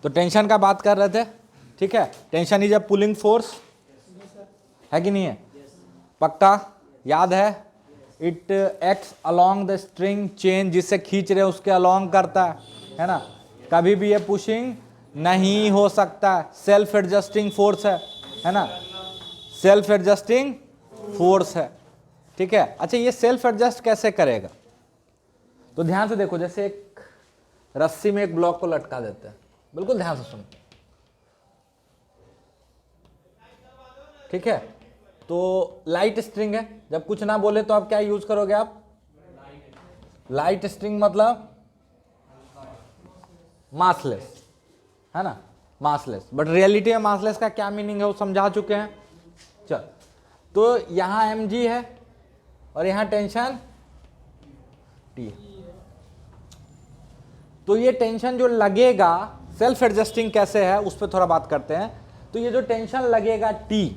तो टेंशन का बात कर रहे थे, ठीक है। Tension is a pulling force, है कि नहीं है? पक्का याद है? It acts along the string chain, जिससे खींच रहे उसके अलोंग करता है ना। कभी भी ये पुशिंग नहीं हो सकता, सेल्फ एडजस्टिंग फोर्स है ना, सेल्फ एडजस्टिंग फोर्स है, ठीक है। अच्छा, ये सेल्फ एडजस्ट कैसे करेगा? तो ध्यान से देखो, जैसे एक रस्सी में एक ब्लॉक को लटका देते हैं, बिल्कुल ध्यान से सुनो, ठीक है। तो लाइट स्ट्रिंग है, जब कुछ ना बोले तो आप क्या यूज करोगे? आप लाइट स्ट्रिंग, मतलब मासलेस, है ना, मासलेस। बट रियलिटी में मासलेस का क्या मीनिंग है वो समझा चुके हैं। चल, तो यहां mg है और यहां टेंशन T। तो ये टेंशन जो लगेगा, सेल्फ एडजस्टिंग कैसे है उस पर थोड़ा बात करते हैं। तो ये जो टेंशन लगेगा T,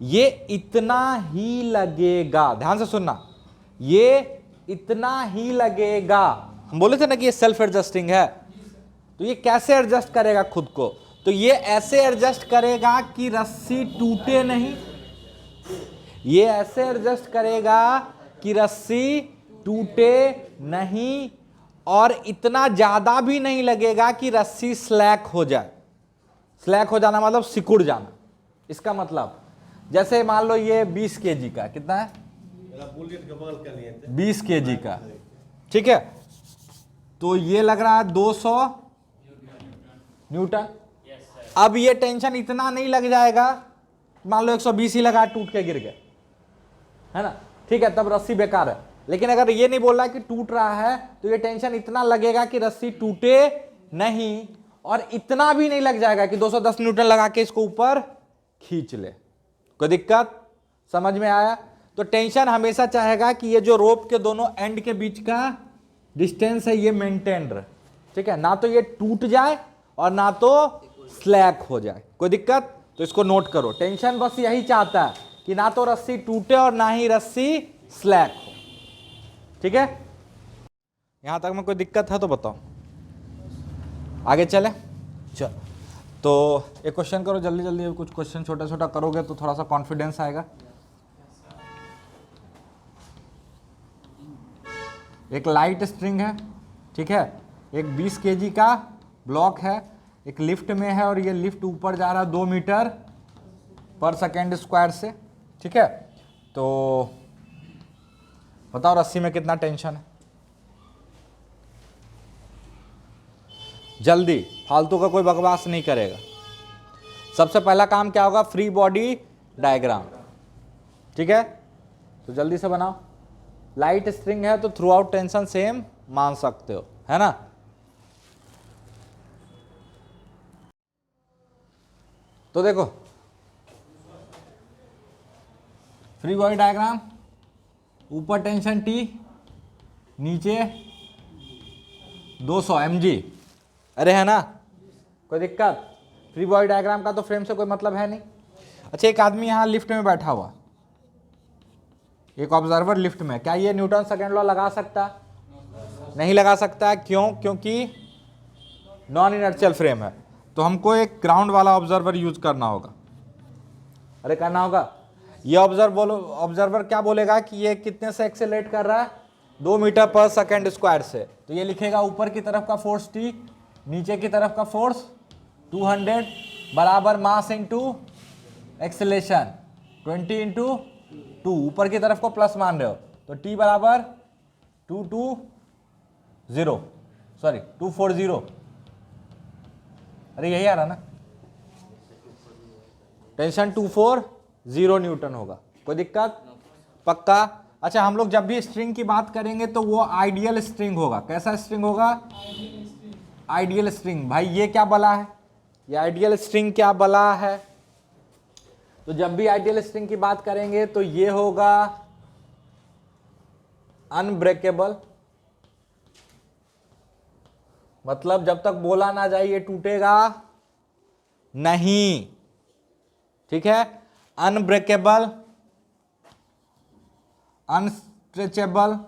ये इतना ही लगेगा, ध्यान से सुनना, ये इतना ही लगेगा। हम बोले थे ना कि ये सेल्फ एडजस्टिंग है, तो ये कैसे एडजस्ट करेगा खुद को? तो ये ऐसे एडजस्ट करेगा कि रस्सी टूटे नहीं, ये ऐसे एडजस्ट करेगा कि रस्सी टूटे नहीं, और इतना ज्यादा भी नहीं लगेगा कि रस्सी स्लैक हो जाए। स्लैक हो जाना मतलब सिकुड़ जाना। इसका मतलब जैसे मान लो ये 20 केजी का, कितना है? 20 केजी का, ठीक है। तो ये लग रहा है 200 न्यूटन। अब ये टेंशन इतना नहीं लग जाएगा, मान लो 120 ही लगा, टूट के गिर गया, है ना, ठीक है, तब रस्सी बेकार है। लेकिन अगर ये नहीं बोल रहा कि टूट रहा है, तो ये टेंशन इतना लगेगा कि रस्सी टूटे नहीं, और इतना भी नहीं लग जाएगा कि 210 न्यूटन लगा के इसको ऊपर खींच ले। कोई दिक्कत? समझ में आया? तो टेंशन हमेशा चाहेगा कि ये जो रोप के दोनों एंड के बीच का डिस्टेंस है ये मेंटेन रहे, ठीक है, ना तो ये टूट जाए और ना तो स्लैक हो जाए। कोई दिक्कत? तो इसको नोट करो, टेंशन बस यही चाहता है कि ना तो रस्सी टूटे और ना ही रस्सी स्लैक हो, ठीक है। यहां तक में कोई दिक्कत है तो बताओ, आगे चले। चल, तो एक क्वेश्चन करो जल्दी जल्दी, कुछ क्वेश्चन छोटा छोटा करोगे तो थोड़ा सा कॉन्फिडेंस आएगा। एक लाइट स्ट्रिंग है, ठीक है, एक 20 केजी का ब्लॉक है, एक लिफ्ट में है, और ये लिफ्ट ऊपर जा रहा है 2 मीटर पर सेकेंड स्क्वायर से, ठीक है। तो बताओ रस्सी में कितना टेंशन है? जल्दी, फालतू का कोई बकवास नहीं करेगा। सबसे पहला काम क्या होगा? फ्री बॉडी डायग्राम, ठीक है। तो जल्दी से बनाओ। लाइट स्ट्रिंग है तो थ्रू आउट टेंशन सेम मान सकते हो, है ना। तो देखो, फ्री बॉडी डायग्राम, ऊपर टेंशन T, नीचे 200 mg, अरे है ना, कोई दिक्कत? फ्री बॉडी डायग्राम का तो फ्रेम से कोई मतलब है नहीं। अच्छा, एक आदमी यहां लिफ्ट में बैठा हुआ, एक ऑब्जर्वर लिफ्ट में, क्या ये न्यूटन सेकेंड लॉ लगा सकता? नहीं लगा सकता। क्यों? क्योंकि नॉन इनर्शियल फ्रेम है। तो हमको एक ग्राउंड वाला ऑब्जर्वर यूज करना होगा। अरे करना होगा। ये ऑब्जर्वर क्या बोलेगा कि ये कितने से एक्सेलरेट कर रहा है? 2 मीटर पर सेकेंड स्क्वायर से। तो ये लिखेगा ऊपर की तरफ का फोर्स T, नीचे की तरफ का फोर्स 200 बराबर मास इंटू एक्सेलेरेशन 20 इंटू 2, ऊपर की तरफ को प्लस मान रहे हो तो T बराबर 240, अरे यही आ रहा ना, टेंशन 240 न्यूटन होगा। कोई दिक्कत? पक्का? अच्छा, हम लोग जब भी स्ट्रिंग की बात करेंगे तो वो आइडियल स्ट्रिंग होगा। कैसा स्ट्रिंग होगा? Ideal string. भाई ये क्या बला है? ये आइडियल स्ट्रिंग क्या बला है? तो जब भी आइडियल स्ट्रिंग की बात करेंगे तो ये होगा अनब्रेकेबल, मतलब जब तक बोला ना जाए ये टूटेगा नहीं, ठीक है। अनब्रेकेबल, अनस्ट्रेचेबल,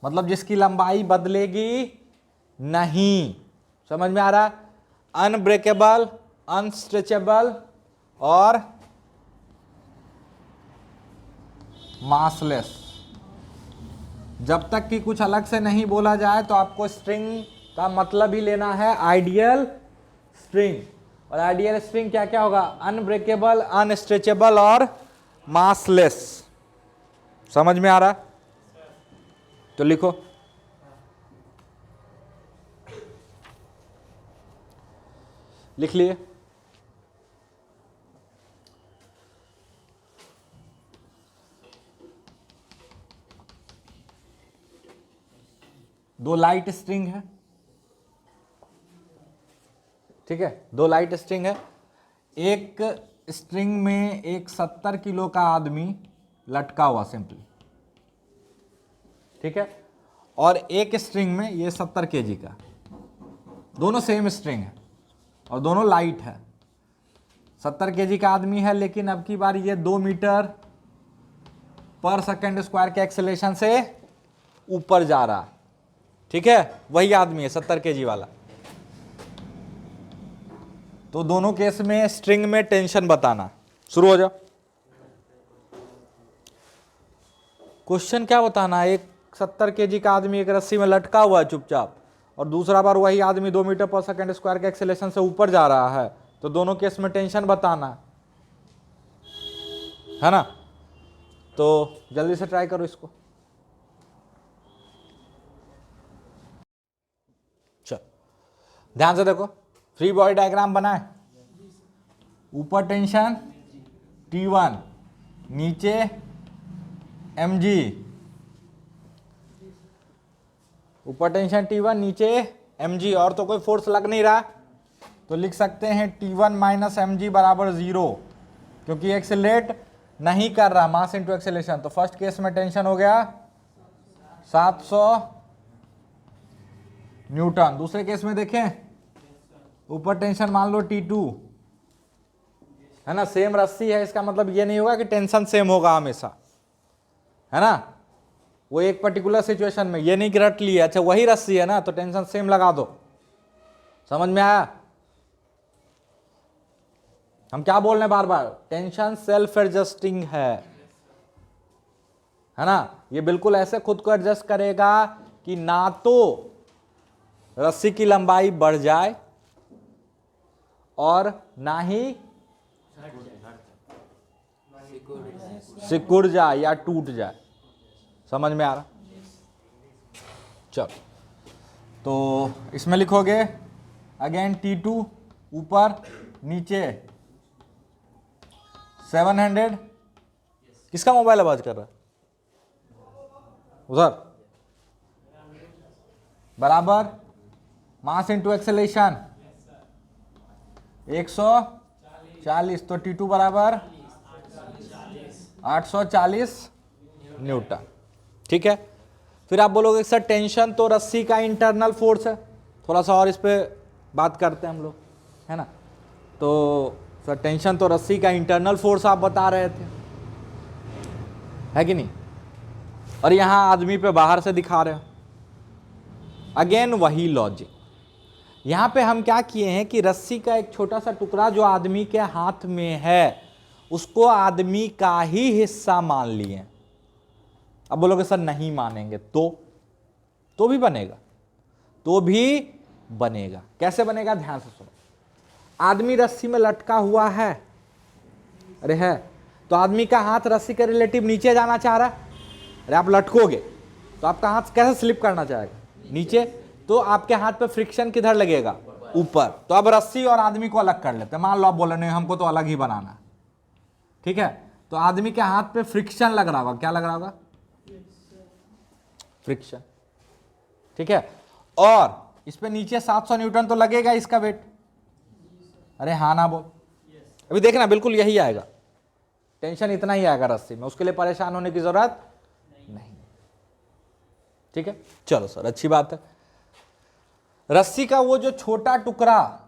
मतलब जिसकी लंबाई बदलेगी नहीं। समझ में आ रहा? अनब्रेकेबल, अनस्ट्रेचेबल और मासलेस। जब तक कि कुछ अलग से नहीं बोला जाए तो आपको स्ट्रिंग का मतलब ही लेना है आइडियल स्ट्रिंग। और आइडियल स्ट्रिंग क्या क्या होगा? अनब्रेकेबल, अनस्ट्रेचेबल और मासलेस। समझ में आ रहा? तो लिखो। लिख लिए? दो लाइट स्ट्रिंग है, ठीक है, दो लाइट स्ट्रिंग है। एक स्ट्रिंग में एक 70 किलो का आदमी लटका हुआ सिंपली, ठीक है, और एक स्ट्रिंग में ये 70 केजी का, दोनों सेम स्ट्रिंग है और दोनों लाइट है। 70 केजी का आदमी है, लेकिन अब की बार ये 2 मीटर पर सेकेंड स्क्वायर के एक्सेलेरेशन से ऊपर जा रहा है, ठीक है, वही आदमी है 70 केजी वाला। तो दोनों केस में स्ट्रिंग में टेंशन बताना। शुरू हो जाओ। क्वेश्चन क्या बताना है? एक 70 केजी का आदमी एक रस्सी में लटका हुआ है चुपचाप, और दूसरा बार वही आदमी 2 मीटर पर सेकेंड स्क्वायर के एक्सेलेरेशन से ऊपर जा रहा है। तो दोनों केस में टेंशन बताना है ना? तो जल्दी से ट्राई करो इसको। चल ध्यान से देखो, फ्री बॉडी डायग्राम बनाए। ऊपर टेंशन T1, नीचे mg, ऊपर टेंशन T1, नीचे mg, और तो कोई फोर्स लग नहीं रहा, तो लिख सकते हैं T1 माइनस mg बराबर 0, क्योंकि एक्सेलरेट नहीं कर रहा, मास इंटू एक्सेलरेशन। तो फर्स्ट केस में टेंशन हो गया 700 न्यूटन। दूसरे केस में देखें, ऊपर टेंशन मान लो T2 है ना, सेम रस्सी है, इसका मतलब ये नहीं होगा कि टेंशन सेम होगा हमेशा, है ना। वो एक पर्टिकुलर सिचुएशन में, ये नहीं कि रट लिया, अच्छा वही रस्सी है ना तो टेंशन सेम लगा दो। समझ में आया? हम क्या बोल रहे हैं बार बार? टेंशन सेल्फ एडजस्टिंग है ना। ये बिल्कुल ऐसे खुद को एडजस्ट करेगा कि ना तो रस्सी की लंबाई बढ़ जाए और ना ही सिकुड़ जाए या टूट जाए। समझ में आ रहा? चलो, तो इसमें लिखोगे अगेन T2 ऊपर, नीचे 700। किसका मोबाइल आवाज कर रहा है उधर? बराबर मास इंटू एक्सेलेरेशन 140, तो T2 बराबर 840 न्यूटन, ठीक है। फिर आप बोलोगे सर टेंशन तो रस्सी का इंटरनल फोर्स है, थोड़ा सा और इस पे बात करते हैं हम लोग, है ना। तो सर टेंशन तो रस्सी का इंटरनल फोर्स आप बता रहे थे, है कि नहीं, और यहां आदमी पे बाहर से दिखा रहे हो। अगेन वही लॉजिक, यहां पे हम क्या किए हैं कि रस्सी का एक छोटा सा टुकड़ा जो आदमी के हाथ में है उसको आदमी का ही हिस्सा मान लिए। अब बोलोगे सर नहीं मानेंगे, तो भी बनेगा, तो भी बनेगा। कैसे बनेगा? ध्यान से सुनो। आदमी रस्सी में लटका हुआ है, अरे है, तो आदमी का हाथ रस्सी के रिलेटिव नीचे जाना चाह रहा है। अरे आप लटकोगे तो आपका हाथ कैसे स्लिप करना चाहेगा? नीचे। तो आपके हाथ पे फ्रिक्शन किधर लगेगा? ऊपर। तो अब रस्सी और आदमी को अलग कर लेते हैं। मान लो आप बोले नहीं हमको तो अलग ही बनाना है, ठीक है। तो आदमी के हाथ पे फ्रिक्शन लग रहा होगा, क्या लग रहा होगा? फ्रिक्शन, ठीक है। और इस पे नीचे 700 न्यूटन तो लगेगा इसका वेट। अरे हाँ ना बोल, अभी देखना बिल्कुल यही आएगा, टेंशन इतना ही आएगा रस्सी में, उसके लिए परेशान होने की जरूरत नहीं, ठीक है। चलो सर अच्छी बात है। रस्सी का वो जो छोटा टुकड़ा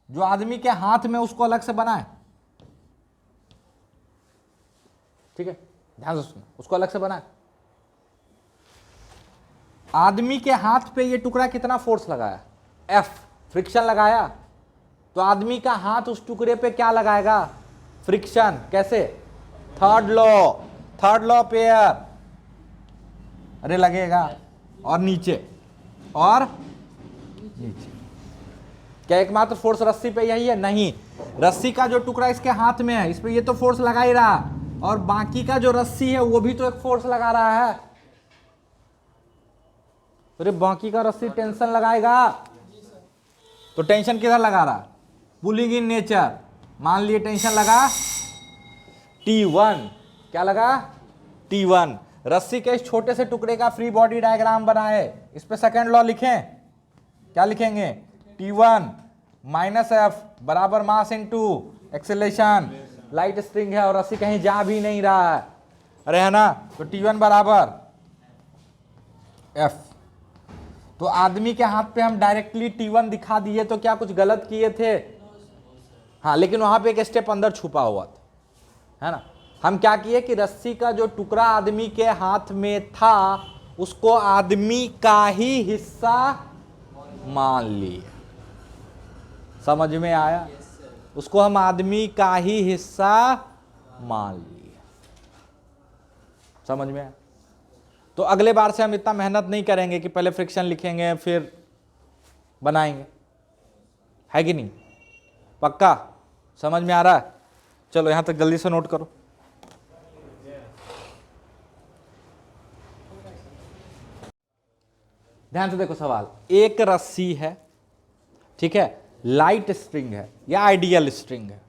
जो आदमी के हाथ में, उसको अलग से बनाए, ठीक है, ध्यान से सुनो, उसको अलग से बनाए। आदमी के हाथ पे ये टुकड़ा कितना फोर्स लगाया, F, फ्रिक्शन लगाया। तो आदमी का हाथ उस टुकड़े पे क्या लगाएगा, फ्रिक्शन। कैसे, थर्ड लॉ पेयर, अरे लगेगा। और नीचे, और नीचे। क्या एकमात्र फोर्स रस्सी पे यही है? नहीं, रस्सी का जो टुकड़ा इसके हाथ में है इस पे ये तो फोर्स लगा ही रहा, और बाकी का जो रस्सी है वो भी तो एक फोर्स लगा रहा है। अरे बाकी का रस्सी टेंशन लगाएगा, तो टेंशन किधर लगा रहा, पुलिंग इन नेचर। मान लिए टेंशन लगा T1, क्या लगा T1। रस्सी के इस छोटे से टुकड़े का फ्री बॉडी डायग्राम बनाए, इस पे सेकंड लॉ लिखें, क्या लिखेंगे, T1 माइनस F बराबर mass into acceleration. Light string है और रस्सी कहीं जा भी नहीं रहा है, अरे है ना, तो T1 बराबर F। तो आदमी के हाथ पे हम डायरेक्टली T1 दिखा दिए तो क्या कुछ गलत किए थे? हाँ, लेकिन वहां पे एक स्टेप अंदर छुपा हुआ था, है ना। हम क्या किए कि रस्सी का जो टुकड़ा आदमी के हाथ में था उसको आदमी का ही हिस्सा मान लिए। समझ में आया? उसको हम आदमी का ही हिस्सा मान लिए। समझ में आया? तो अगले बार से हम इतना मेहनत नहीं करेंगे कि पहले फ्रिक्शन लिखेंगे फिर बनाएंगे, है कि नहीं? पक्का समझ में आ रहा है? चलो यहां तक जल्दी से नोट करो। ध्यान से देखो सवाल, एक रस्सी है, ठीक है, लाइट स्ट्रिंग है या आइडियल स्ट्रिंग है,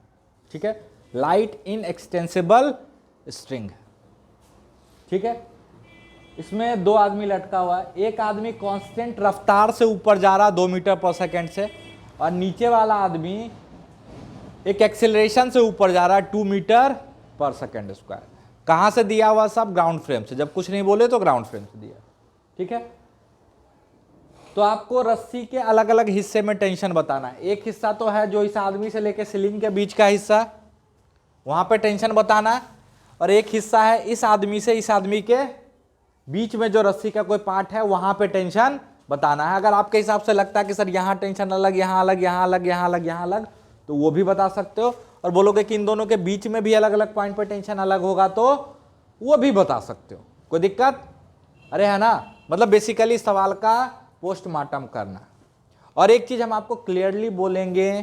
ठीक है, लाइट इन एक्सटेंसिबल स्ट्रिंग है, ठीक है। इसमें दो आदमी लटका हुआ है, एक आदमी कांस्टेंट रफ्तार से ऊपर जा रहा 2 मीटर पर सेकेंड से, और नीचे वाला आदमी एक एक्सेलरेशन से ऊपर जा रहा है 2 मीटर पर सेकेंड स्क्वायर। कहां से दिया हुआ सब? ग्राउंड फ्रेम से। जब कुछ नहीं बोले तो ग्राउंड फ्रेम से दिया, ठीक है। तो आपको रस्सी के अलग अलग हिस्से में टेंशन बताना है। एक हिस्सा तो है जो इस आदमी से लेकर सीलिंग के बीच का हिस्सा, वहां पे टेंशन बताना है, और एक हिस्सा है इस आदमी से इस आदमी के बीच में जो रस्सी का कोई पार्ट है वहां पे टेंशन बताना है। अगर आपके हिसाब से लगता है कि सर यहाँ टेंशन अलग, यहाँ अलग, यहाँ अलग, यहाँ अलग, यहाँ अलग, तो वो भी बता सकते हो। और बोलोगे कि इन दोनों के बीच में भी अलग अलग पॉइंट पर टेंशन अलग होगा तो वो भी बता सकते हो, कोई दिक्कत? अरे है ना, मतलब बेसिकली सवाल का पोस्टमार्टम करना। और एक चीज हम आपको क्लियरली बोलेंगे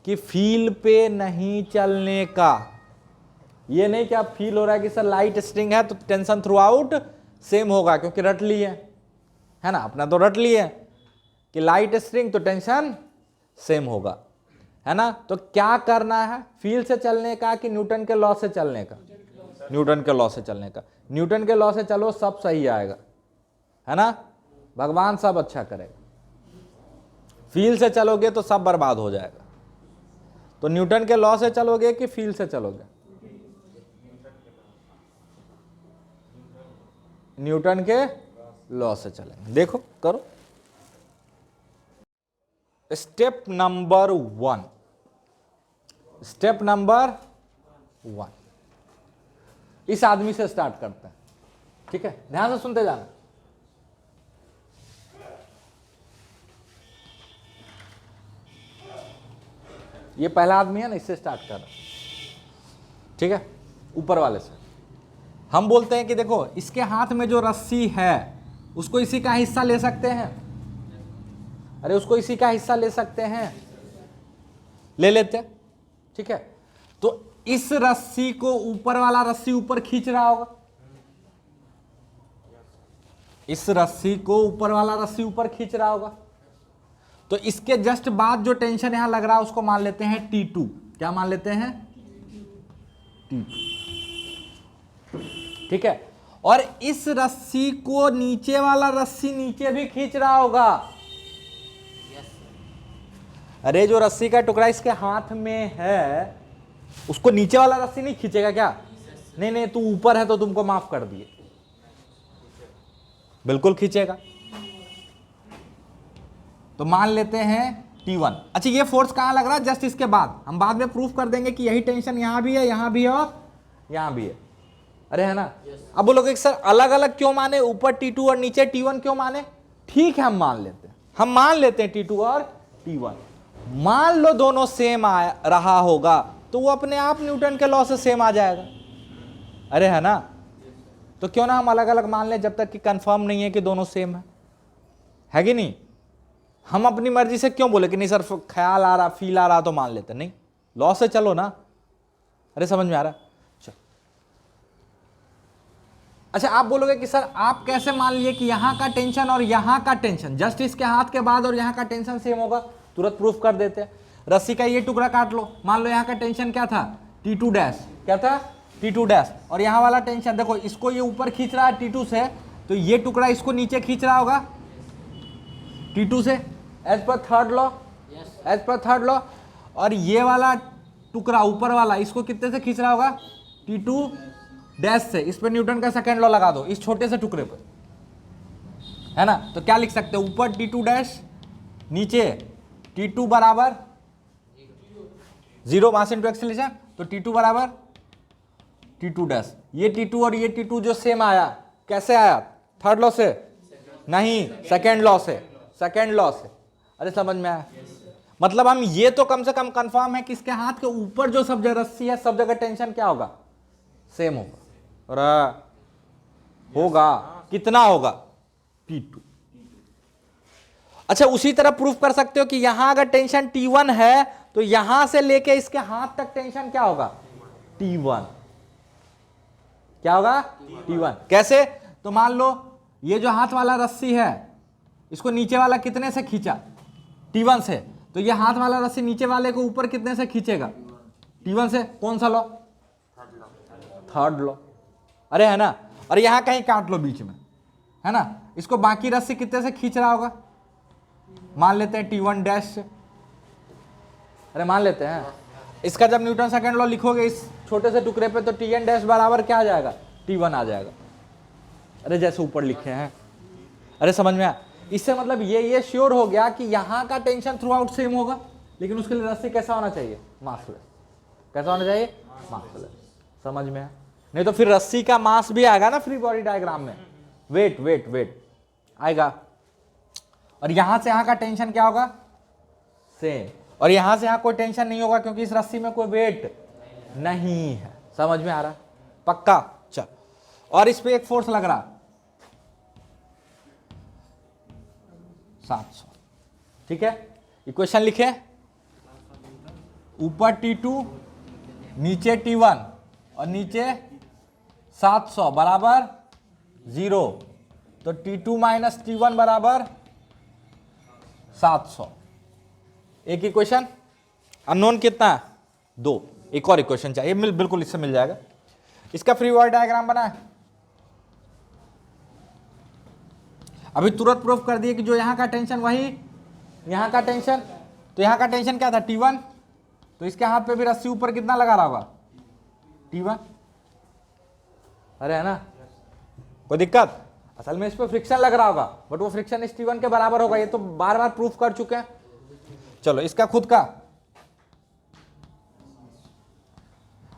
कि फील पे नहीं चलने का। ये नहीं कि आप फील हो रहा है कि सर लाइट स्ट्रिंग है तो टेंशन थ्रू आउट सेम होगा, क्योंकि रट लिए है ना, अपना तो रट लिए कि लाइट स्ट्रिंग तो टेंशन सेम होगा, है ना। तो क्या करना है, फील से चलने का कि न्यूटन के लॉ से चलने का? न्यूटन के लॉ से चलने का। न्यूटन के लॉ से चलो सब सही आएगा, है ना, भगवान सब अच्छा करेगा। फील से चलोगे तो सब बर्बाद हो जाएगा। तो न्यूटन के लॉ से चलोगे कि फील से चलोगे? न्यूटन के लॉ से चलेंगे। देखो करो, स्टेप नंबर 1, स्टेप नंबर 1 इस आदमी से स्टार्ट करते हैं, ठीक है, ध्यान से सुनते जाना। ये पहला आदमी है ना, इससे स्टार्ट कर रहा, ठीक है, ऊपर वाले से। हम बोलते हैं कि देखो इसके हाथ में जो रस्सी है उसको इसी का हिस्सा ले सकते हैं, अरे उसको इसी का हिस्सा ले सकते हैं, ले लेते हैं, ठीक है। तो इस रस्सी को ऊपर वाला रस्सी ऊपर खींच रहा होगा, इस रस्सी को ऊपर वाला रस्सी ऊपर खींच रहा होगा। तो इसके जस्ट बाद जो टेंशन यहां लग रहा है उसको मान लेते हैं T2। क्या मान लेते हैं? T2, ठीक है। और इस रस्सी को नीचे वाला रस्सी नीचे भी खींच रहा होगा। अरे जो रस्सी का टुकड़ा इसके हाथ में है उसको नीचे वाला रस्सी नहीं खींचेगा क्या? नहीं नहीं, तू ऊपर है तो तुमको माफ कर दिए, बिल्कुल खींचेगा। तो मान लेते हैं T1। अच्छा ये फोर्स कहां लग रहा है? जस्ट इसके बाद। हम बाद में प्रूफ कर देंगे कि यही टेंशन यहां भी है, यहां भी है और यहां भी है। अरे है ना। अब बोलोगे सर अलग अलग क्यों माने, ऊपर T2 और नीचे T1 क्यों माने? ठीक है, हम मान लेते हैं T2 और T1। मान लो दोनों सेम आ रहा होगा तो वो अपने आप न्यूटन के लॉ से सेम आ जाएगा। अरे है ना, तो क्यों ना हम अलग अलग मान लें जब तक कि कंफर्म नहीं है कि दोनों सेम है कि नहीं। हम अपनी मर्जी से क्यों बोले कि नहीं सर ख्याल आ रहा, फील आ रहा तो मान लेते, नहीं, लॉ से चलो ना। अरे समझ में आ रहा? चलो अच्छा, आप बोलोगे कि सर आप कैसे मान लिए कि यहां का टेंशन और यहां का टेंशन जस्ट इसके हाथ के बाद और यहां का टेंशन सेम होगा? तुरंत प्रूफ कर देते हैं। रस्सी का ये टुकड़ा काट लो, मान लो यहां का टेंशन क्या था, T2 डैश, क्या था, T2 डैश, और यहां वाला टेंशन देखो, इसको ये ऊपर खींच रहा है T2 से, तो ये टुकड़ा इसको नीचे खींच रहा होगा T2 से, एज पर थर्ड लॉ, और ये वाला टुकड़ा ऊपर वाला इसको कितने से खींच रहा होगा, T2 डैश से। इस पर न्यूटन का सेकेंड लॉ लगा दो इस छोटे से टुकड़े पर, है ना। तो क्या लिख सकते हो, ऊपर T2 डैश, नीचे T2 बराबर 0 मास इनटू एक्सीलरेशन, तो T2 बराबर T2 डैश। ये T2 और ये T2 जो सेम आया, कैसे आया, थर्ड लॉ से नहीं, सेकेंड लॉ से। अरे समझ में आया? मतलब हम ये तो कम से कम कंफर्म है कि इसके हाथ के ऊपर जो सब जगह रस्सी है, सब जगह टेंशन क्या होगा, सेम होगा। और होगा कितना होगा, T2। अच्छा, उसी तरह प्रूफ कर सकते हो कि यहां अगर टेंशन T1 है तो यहां से लेके इसके हाथ तक टेंशन क्या होगा, T1। क्या होगा, T1। कैसे, तो मान लो ये जो हाथ वाला रस्सी है इसको नीचे वाला कितने से खींचा, T1 से, तो ये हाथ वाला रस्सी नीचे वाले को ऊपर कितने से खींचेगा, T1 से। कौन सा लॉ, थर्ड लॉ। अरे है ना, और यहां कहीं काट लो बीच में, है ना, इसको बाकी रस्सी कितने से खींच रहा होगा, मान लेते हैं T1 डैश से। अरे मान लेते हैं, इसका जब न्यूटन सेकंड लॉ लिखोगे इस छोटे से टुकड़े पे, तो Tn डैश बराबर क्या आ जाएगा, T1 आ जाएगा। अरे जैसे ऊपर लिखे हैं, अरे समझ में आया? इससे मतलब ये श्योर हो गया कि यहां का टेंशन थ्रू आउट सेम होगा, लेकिन उसके लिए रस्सी कैसा होना चाहिए, मासलेस। कैसा होना चाहिए, मासलेस। समझ में आया? नहीं तो फिर रस्सी का मास भी आएगा ना फ्री बॉडी डायग्राम में, वेट आएगा, और यहां से यहां का टेंशन क्या होगा, सेम, और यहां से यहां कोई टेंशन नहीं होगा क्योंकि इस रस्सी में कोई वेट नहीं है। समझ में आ रहा, पक्का? चल, और इस पे एक फोर्स लग रहा 700, ठीक है। इक्वेशन लिखे, ऊपर T2, नीचे T1 और नीचे 700 बराबर 0, तो T2 माइनस T1 बराबर 700। एक इक्वेशन, अननोन कितना है, 2। एक और इक्वेशन चाहिए, बिल्कुल इससे मिल जाएगा। इसका फ्री बॉडी डायग्राम बना है, अभी तुरंत प्रूफ कर दिए कि जो यहां का टेंशन वही यहां का टेंशन, तो यहां का टेंशन क्या था, T1, तो इसके हाथ पे भी रस्सी ऊपर कितना लगा रहा होगा, T1। अरे है ना, कोई दिक्कत? असल में इस पर फ्रिक्शन लग रहा होगा, बट वो फ्रिक्शन इस T1 के बराबर होगा, ये तो बार बार प्रूफ कर चुके हैं। चलो इसका खुद का,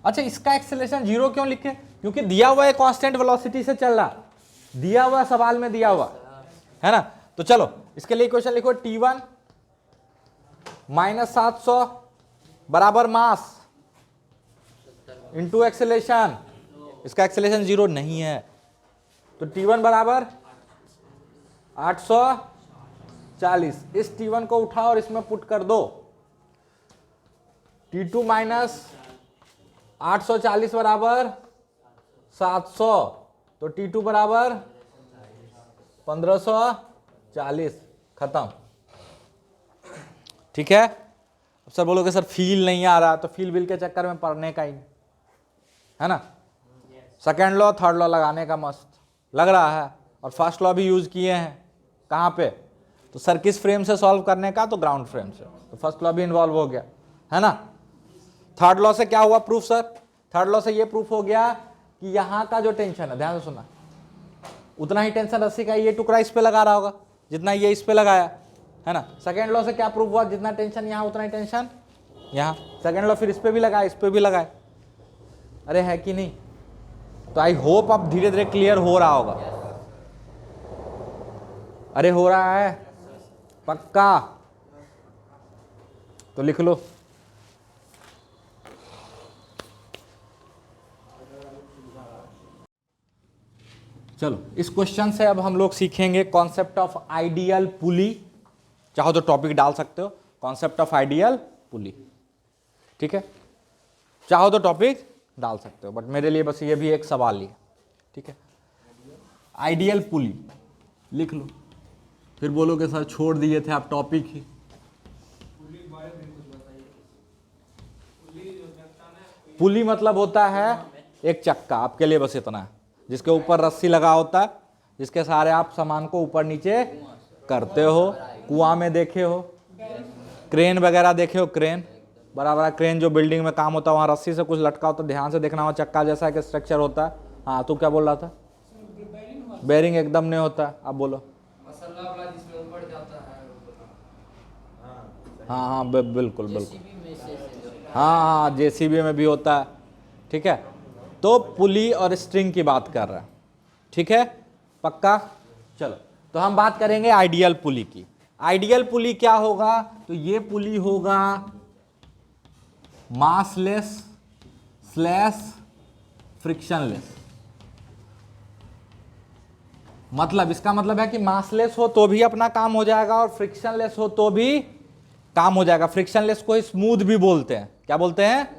अच्छा इसका एक्सेलरेशन 0 क्यों लिखे, क्योंकि दिया हुआ है कांस्टेंट वेलोसिटी से चल रहा, दिया हुआ सवाल में दिया हुआ है ना। तो चलो इसके लिए इक्वेशन लिखो, T1 माइनस 700 बराबर मास इंटू एक्सेलरेशन। इसका एक्सेलरेशन 0 नहीं है, तो T1 बराबर 840। इस T1 को उठाओ और इसमें पुट कर दो, T2 माइनस 840 बराबर 700, तो T2 बराबर 1540। खत्म, ठीक है। अब सर बोलोगे सर फील नहीं आ रहा, तो फील बिल के चक्कर में पढ़ने का ही है ना, सेकेंड लॉ थर्ड लॉ लगाने का मस्त लग रहा है, और फर्स्ट लॉ भी यूज किए हैं कहाँ पे, तो सर किस फ्रेम से सॉल्व करने का, तो ग्राउंड फ्रेम से, तो फर्स्ट लॉ भी इन्वॉल्व हो गया है ना। थर्ड लॉ से क्या हुआ प्रूफ सर, थर्ड लॉ से ये प्रूफ हो गया कि यहाँ का जो टेंशन है, ध्यान से सुनना, उतना ही टेंशन रस्सी का ये टुकड़ा इस पे लगा रहा होगा जितना ये इस पे लगाया, है ना। सेकेंड लॉ से क्या प्रूफ हुआ, जितना टेंशन यहाँ उतना ही टेंशन यहाँ। सेकेंड लॉ फिर इस पे भी लगाए, इस पे भी लगाए, अरे है कि नहीं, तो आई होप अब धीरे धीरे क्लियर हो रहा होगा। अरे हो रहा है पक्का? तो लिख लो। चलो इस क्वेश्चन से अब हम लोग सीखेंगे कॉन्सेप्ट ऑफ आइडियल पुली। चाहो तो टॉपिक डाल सकते हो, कॉन्सेप्ट ऑफ आइडियल पुली, ठीक है? चाहो तो टॉपिक डाल सकते हो, बट मेरे लिए बस ये भी एक सवाल ही है, ठीक है? आइडियल पुली लिख लो, फिर बोलोगे सर छोड़ दिए थे आप टॉपिक ही। पुली मतलब होता है एक चक्का, आपके लिए बस इतना है, जिसके ऊपर रस्सी लगा होता है, जिसके सहारे आप सामान को ऊपर नीचे करते हो। कुआं में देखे हो, क्रेन वगैरह देखे हो, क्रेन बड़ा बड़ा क्रेन जो बिल्डिंग में काम होता है, वहाँ रस्सी से कुछ लटका होता है, ध्यान से देखना, वहाँ चक्का जैसा एक स्ट्रक्चर होता है। हाँ तू क्या बोल रहा था? बेरिंग एकदम नहीं होता है, आप बोलो। हाँ हाँ बिल्कुल बिल्कुल, हाँ हाँ जेसीबी में भी होता है, ठीक है? तो पुली और स्ट्रिंग की बात कर रहा है, ठीक है? पक्का? चलो तो हम बात करेंगे आइडियल पुली की। आइडियल पुली क्या होगा? तो ये पुली होगा मासलेस स्लैश फ्रिक्शनलेस। मतलब इसका मतलब है कि मासलेस हो तो भी अपना काम हो जाएगा और फ्रिक्शनलेस हो तो भी काम हो जाएगा। फ्रिक्शनलेस को स्मूथ भी बोलते हैं। क्या बोलते हैं?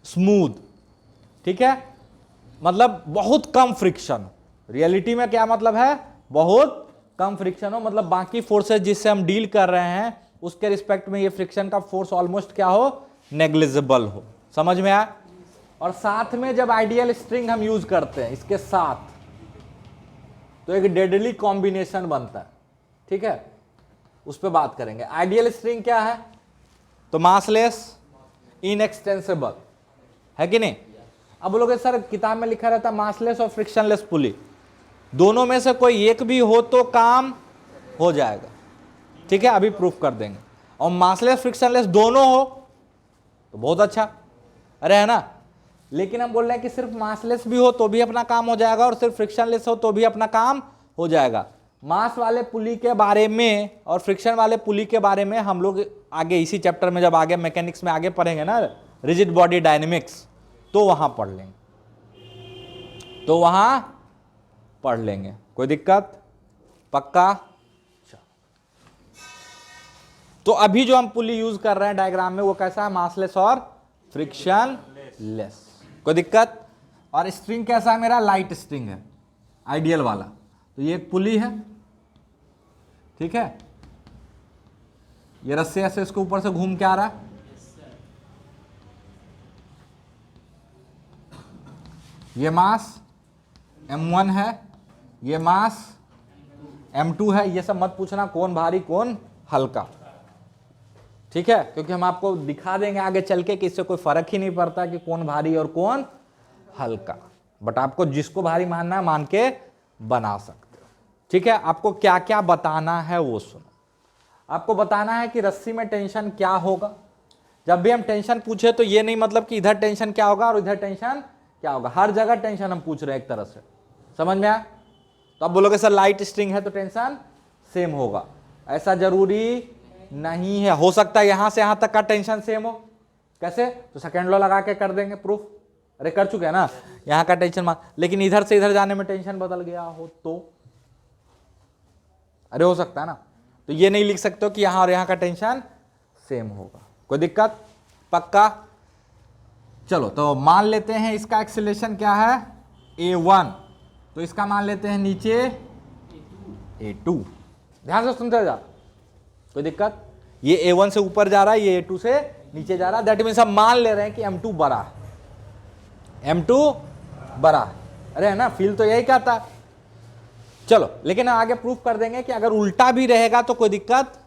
स्मूथ, ठीक है? मतलब बहुत कम फ्रिक्शन। रियलिटी में क्या मतलब है? बहुत कम फ्रिक्शन हो, मतलब बाकी फोर्सेस जिससे हम डील कर रहे हैं उसके रिस्पेक्ट में ये फ्रिक्शन का फोर्स ऑलमोस्ट क्या हो? नेग्लिजिबल हो। समझ में आया? और साथ में जब आइडियल स्ट्रिंग हम यूज करते हैं इसके साथ, तो एक डेडली कॉम्बिनेशन बनता है, ठीक है? उस पर बात करेंगे। आइडियल स्ट्रिंग क्या है? तो मासलेस, इनएक्सटेंसिबल, है कि नहीं? अब बोलोगे सर किताब में लिखा रहता मासलेस और फ्रिक्शनलेस पुली, दोनों में से कोई एक भी हो तो काम हो जाएगा, ठीक है? अभी प्रूफ कर देंगे। और मासलेस फ्रिक्शनलेस दोनों हो तो बहुत अच्छा, अरे है ना? लेकिन हम बोल रहे हैं कि सिर्फ मासलेस भी हो तो भी अपना काम हो जाएगा और सिर्फ फ्रिक्शनलेस हो तो भी अपना काम हो जाएगा। मास वाले पुली के बारे में और फ्रिक्शन वाले पुली के बारे में हम लोग आगे इसी चैप्टर में जब आगे मैकेनिक्स में आगे पढ़ेंगे ना, रिजिड बॉडी डायनेमिक्स, तो वहां पढ़ लेंगे, तो वहां पढ़ लेंगे। कोई दिक्कत? पक्का? तो अभी जो हम पुली यूज कर रहे हैं डायग्राम में वो कैसा है? मासलेस और फ्रिक्शनलेस। कोई दिक्कत? और स्ट्रिंग कैसा है मेरा? लाइट स्ट्रिंग है, आइडियल वाला। तो ये एक पुली है, ठीक है? ये रस्सी ऐसे इसके ऊपर से घूम के आ रहा है, ये मास M1 है, ये मास M2 है। ये सब मत पूछना कौन भारी कौन हल्का, ठीक है? क्योंकि हम आपको दिखा देंगे आगे चल के कि इससे कोई फर्क ही नहीं पड़ता कि कौन भारी और कौन हल्का, बट आपको जिसको भारी मानना है मान के बना सकते हो, ठीक है? आपको क्या क्या बताना है वो सुनो। आपको बताना है कि रस्सी में टेंशन क्या होगा। जब भी हम टेंशन पूछे तो ये नहीं मतलब कि इधर टेंशन क्या होगा और इधर टेंशन क्या होगा, हर जगह टेंशन हम पूछ रहे हैं एक तरह से। समझ में आया? तो आप बोलोगे सर लाइट स्ट्रिंग है तो टेंशन सेम होगा, ऐसा जरूरी नहीं है। हो सकता है यहां से यहां तक का टेंशन सेम हो। कैसे? तो सेकेंड लॉ लगा के कर देंगे प्रूफ। अरे कर चुके हैं ना, यहां का टेंशन मान, लेकिन इधर से इधर जाने में टेंशन बदल गया हो तो, अरे हो सकता है ना। तो ये नहीं लिख सकते हो कि यहां और यहां का टेंशन सेम होगा। कोई दिक्कत? पक्का? चलो तो मान लेते हैं इसका एक्सीलरेशन क्या है? A1, तो इसका मान लेते हैं नीचे A2। ध्यान से सुनते जा। कोई दिक्कत? ये A1 से ऊपर जा रहा है, ये A2 से नीचे जा रहा है। दैट मीन्स हम मान ले रहे हैं कि M2 बड़ा है, M2 बड़ा है। अरे है ना, फील तो यही कहता है। चलो लेकिन आगे प्रूफ कर देंगे कि अगर उल्टा भी रहेगा तो कोई दिक्कत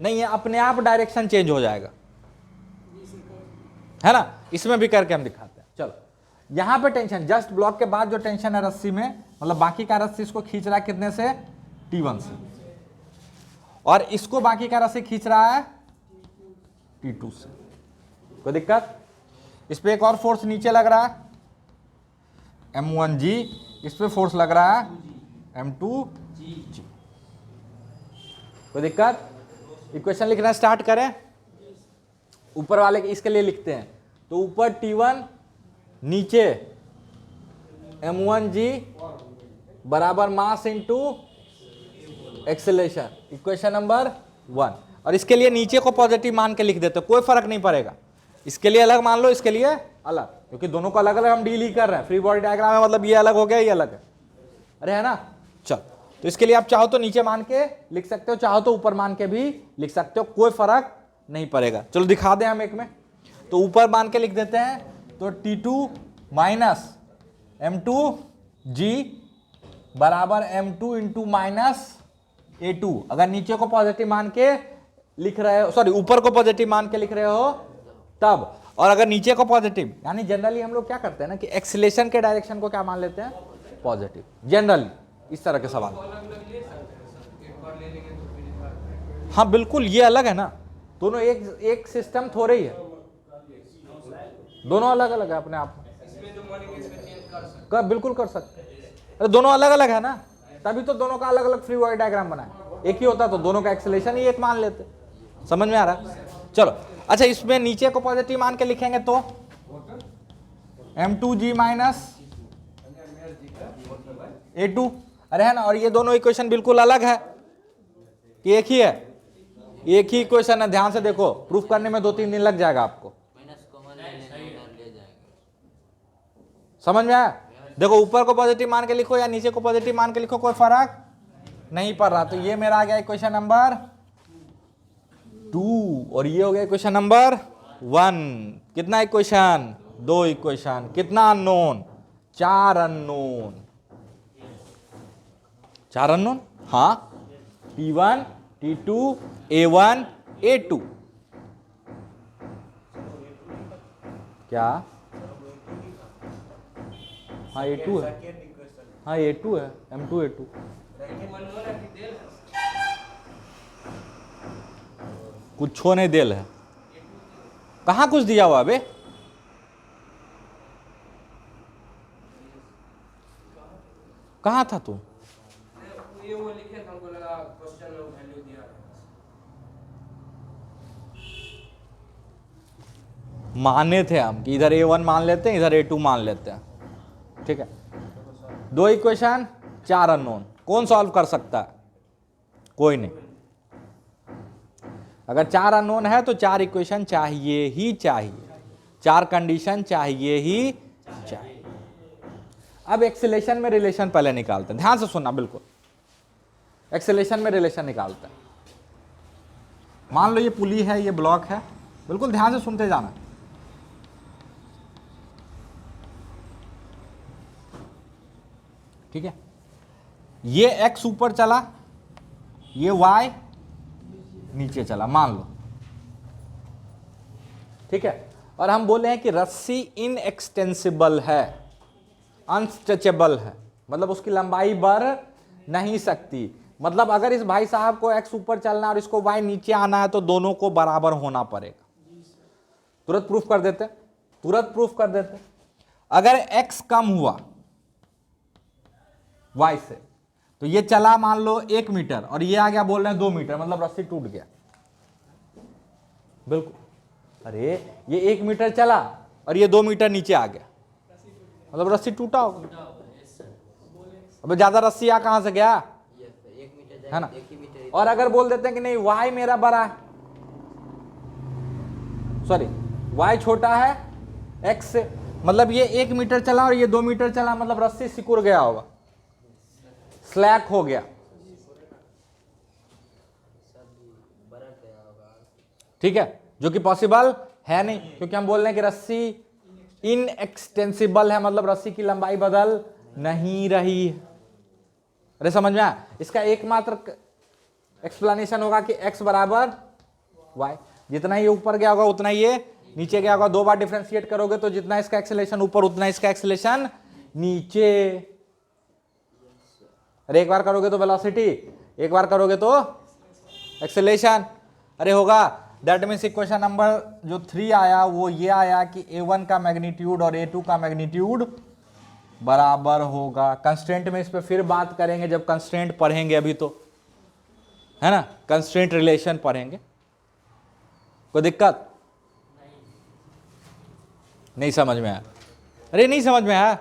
नहीं है, अपने आप डायरेक्शन चेंज हो जाएगा, है ना? इसमें भी करके हम दिखाते हैं। चलो यहां पे टेंशन जस्ट ब्लॉक के बाद जो टेंशन है रस्सी में, मतलब बाकी का रस्सी इसको खींच रहा है कितने से? T1 से, और इसको बाकी का रस्सी खींच रहा है T2 से। कोई दिक्कत? इस पे एक और फोर्स नीचे लग रहा है m1g, इस पे फोर्स लग रहा है m2g। कोई दिक्कत? इक्वेशन लिखना स्टार्ट करें। ऊपर वाले इसके लिए लिखते हैं, तो ऊपर T1 नीचे m1g बराबर mass into acceleration, equation number 1। और इसके लिए नीचे को पॉजिटिव मान के लिख देते, कोई फर्क नहीं पड़ेगा। इसके लिए अलग मान लो, इसके लिए अलग, क्योंकि दोनों को अलग अलग हम डील ही कर रहे हैं। फ्री बॉडी डायग्राम है, मतलब ये अलग हो गया, ये अलग है। अरे है ना? चल, तो इसके लिए आप चाहो तो नीचे मान के लिख सकते हो, चाहो तो ऊपर मान के भी लिख सकते हो, कोई फर्क नहीं पड़ेगा। चलो दिखा दें हम एक में, तो ऊपर मान के लिख देते हैं, तो T2 माइनस m2g बराबर m2 इंटू माइनस A2। अगर नीचे को पॉजिटिव मान के लिख रहे हो, सॉरी ऊपर को पॉजिटिव मान के लिख रहे हो तब, और अगर नीचे को पॉजिटिव, यानी जनरली हम लोग क्या करते हैं ना कि एक्सीलरेशन के डायरेक्शन को क्या मान लेते हैं? पॉजिटिव। जनरली इस तरह के सवाल। हाँ बिल्कुल, ये अलग है ना, दोनों एक सिस्टम थोड़े ही है, दोनों अलग अलग है अपने आप में। बिल्कुल कर सकते हैं, अरे दोनों अलग अलग है ना, तभी तो दोनों का अलग अलग फ्री बॉडी डायग्राम बना है। एक ही होता तो दोनों का एक्सेलरेशन ही एक मान लेते। समझ में आ रहा है? चलो अच्छा, इसमें नीचे को पॉजिटिव मान के लिखेंगे तो m2g माइनस A2। अरे है ना? और ये दोनों इक्वेशन बिल्कुल अलग है, ये एक ही है, एक ही इक्वेशन है। ध्यान से देखो, प्रूफ करने में 2-3 दिन लग जाएगा आपको। समझ में आया? देखो, ऊपर को पॉजिटिव मान के लिखो या नीचे को पॉजिटिव मान के लिखो, कोई फर्क नहीं पड़ रहा। तो ये मेरा आ गया इक्वेशन नंबर 2, और ये हो गया इक्वेशन नंबर 1। कितना इक्वेशन? 2 इक्वेशन। कितना अननोन? 4 अननोन। 4 अननोन, हाँ, T1, T2, A1, A2। क्या? हाँ A2 है, हाँ A2 है, m2 A2। कुछ नहीं देल है, कहाँ कुछ दिया हुआ बे? कहाँ था तू? वो लिखे था, हमको लगा क्वेश्चन में वैल्यू दिया है। माने थे हम कि इधर A1 मान लेते हैं, इधर A2 मान लेते हैं। ठीक है, 2 इक्वेशन, 4 अननोन। कौन सॉल्व कर सकता है? कोई नहीं। अगर 4 अननोन है तो 4 इक्वेशन चाहिए ही चाहिए, 4 कंडीशन चाहिए ही चाहिए। अब एक्सेलेरेशन में रिलेशन पहले निकालते हैं, ध्यान से सुनना बिल्कुल। एक्सेलेरेशन में रिलेशन निकालते हैं। मान लो ये पुली है, ये ब्लॉक है, बिल्कुल ध्यान से सुनते जाना। ठीक है, ये x ऊपर चला, ये y नीचे चला, मान लो। ठीक है, और हम बोले हैं कि रस्सी इनएक्सटेंसिबल है, अनस्ट्रेचेबल है, मतलब उसकी लंबाई बढ़ नहीं सकती। मतलब अगर इस भाई साहब को x ऊपर चलना और इसको y नीचे आना है तो दोनों को बराबर होना पड़ेगा। तुरंत प्रूफ कर देते, तुरंत प्रूफ कर देते। अगर x कम हुआ y से, तो ये चला मान लो 1 मीटर और ये आ गया बोल रहे हैं 2 मीटर, मतलब रस्सी टूट गया। बिल्कुल, अरे ये 1 मीटर चला और ये 2 मीटर नीचे आ गया, मतलब रस्सी टूटा होगा। अब ज्यादा रस्सी आ कहां से गया? है ना? और अगर बोल देते हैं कि नहीं y मेरा बड़ा है, सॉरी y छोटा है x से, मतलब ये 1 मीटर चला और ये 2 मीटर चला, मतलब रस्सी सिकुड़ गया होगा, स्लैक हो गया। ठीक है, जो कि पॉसिबल है नहीं, क्योंकि हम बोल रहे हैं कि रस्सी इनएक्सटेंसिबल है, मतलब रस्सी की लंबाई बदल नहीं रही। अरे समझ में आया? इसका एकमात्र एक्सप्लेनेशन होगा कि x बराबर y, जितना ये ऊपर गया होगा उतना ये नीचे गया होगा। 2 बार डिफरेंशिएट करोगे तो जितना इसका एक्सेलेरेशन ऊपर उतना इसका एक्सेलेरेशन नीचे। अरे एक बार करोगे तो वेलोसिटी, एक बार करोगे तो एक्सेलेरेशन। अरे होगा, दैट मीन्स इक्वेशन नंबर जो 3 आया वो ये आया कि A1 का मैग्नीट्यूड और A2 का मैग्नीट्यूड बराबर होगा, कंस्ट्रेंट में इस पे फिर बात करेंगे जब कंस्ट्रेंट पढ़ेंगे, अभी तो है ना, कंस्ट्रेंट रिलेशन पढ़ेंगे। कोई दिक्कत नहीं समझ में आया? अरे नहीं समझ में आया?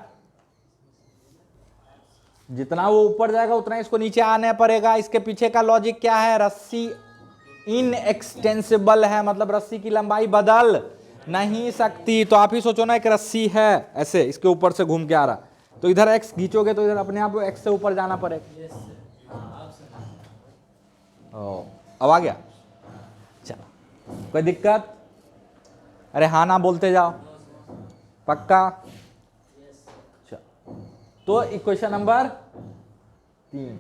जितना वो ऊपर जाएगा उतना इसको नीचे आने पड़ेगा। इसके पीछे का लॉजिक क्या है? रस्सी इनएक्सटेंसिबल है, मतलब रस्सी की लंबाई बदल नहीं सकती। तो आप ही सोचो ना, एक रस्सी है ऐसे, इसके ऊपर से घूम के आ रहा, तो इधर एक्स खींचोगे तो इधर अपने आप एक्स से ऊपर जाना पड़ेगा। अब आ गया? चलो, कोई दिक्कत? अरे हाँ ना बोलते जाओ, पक्का? तो इक्वेशन नंबर 3,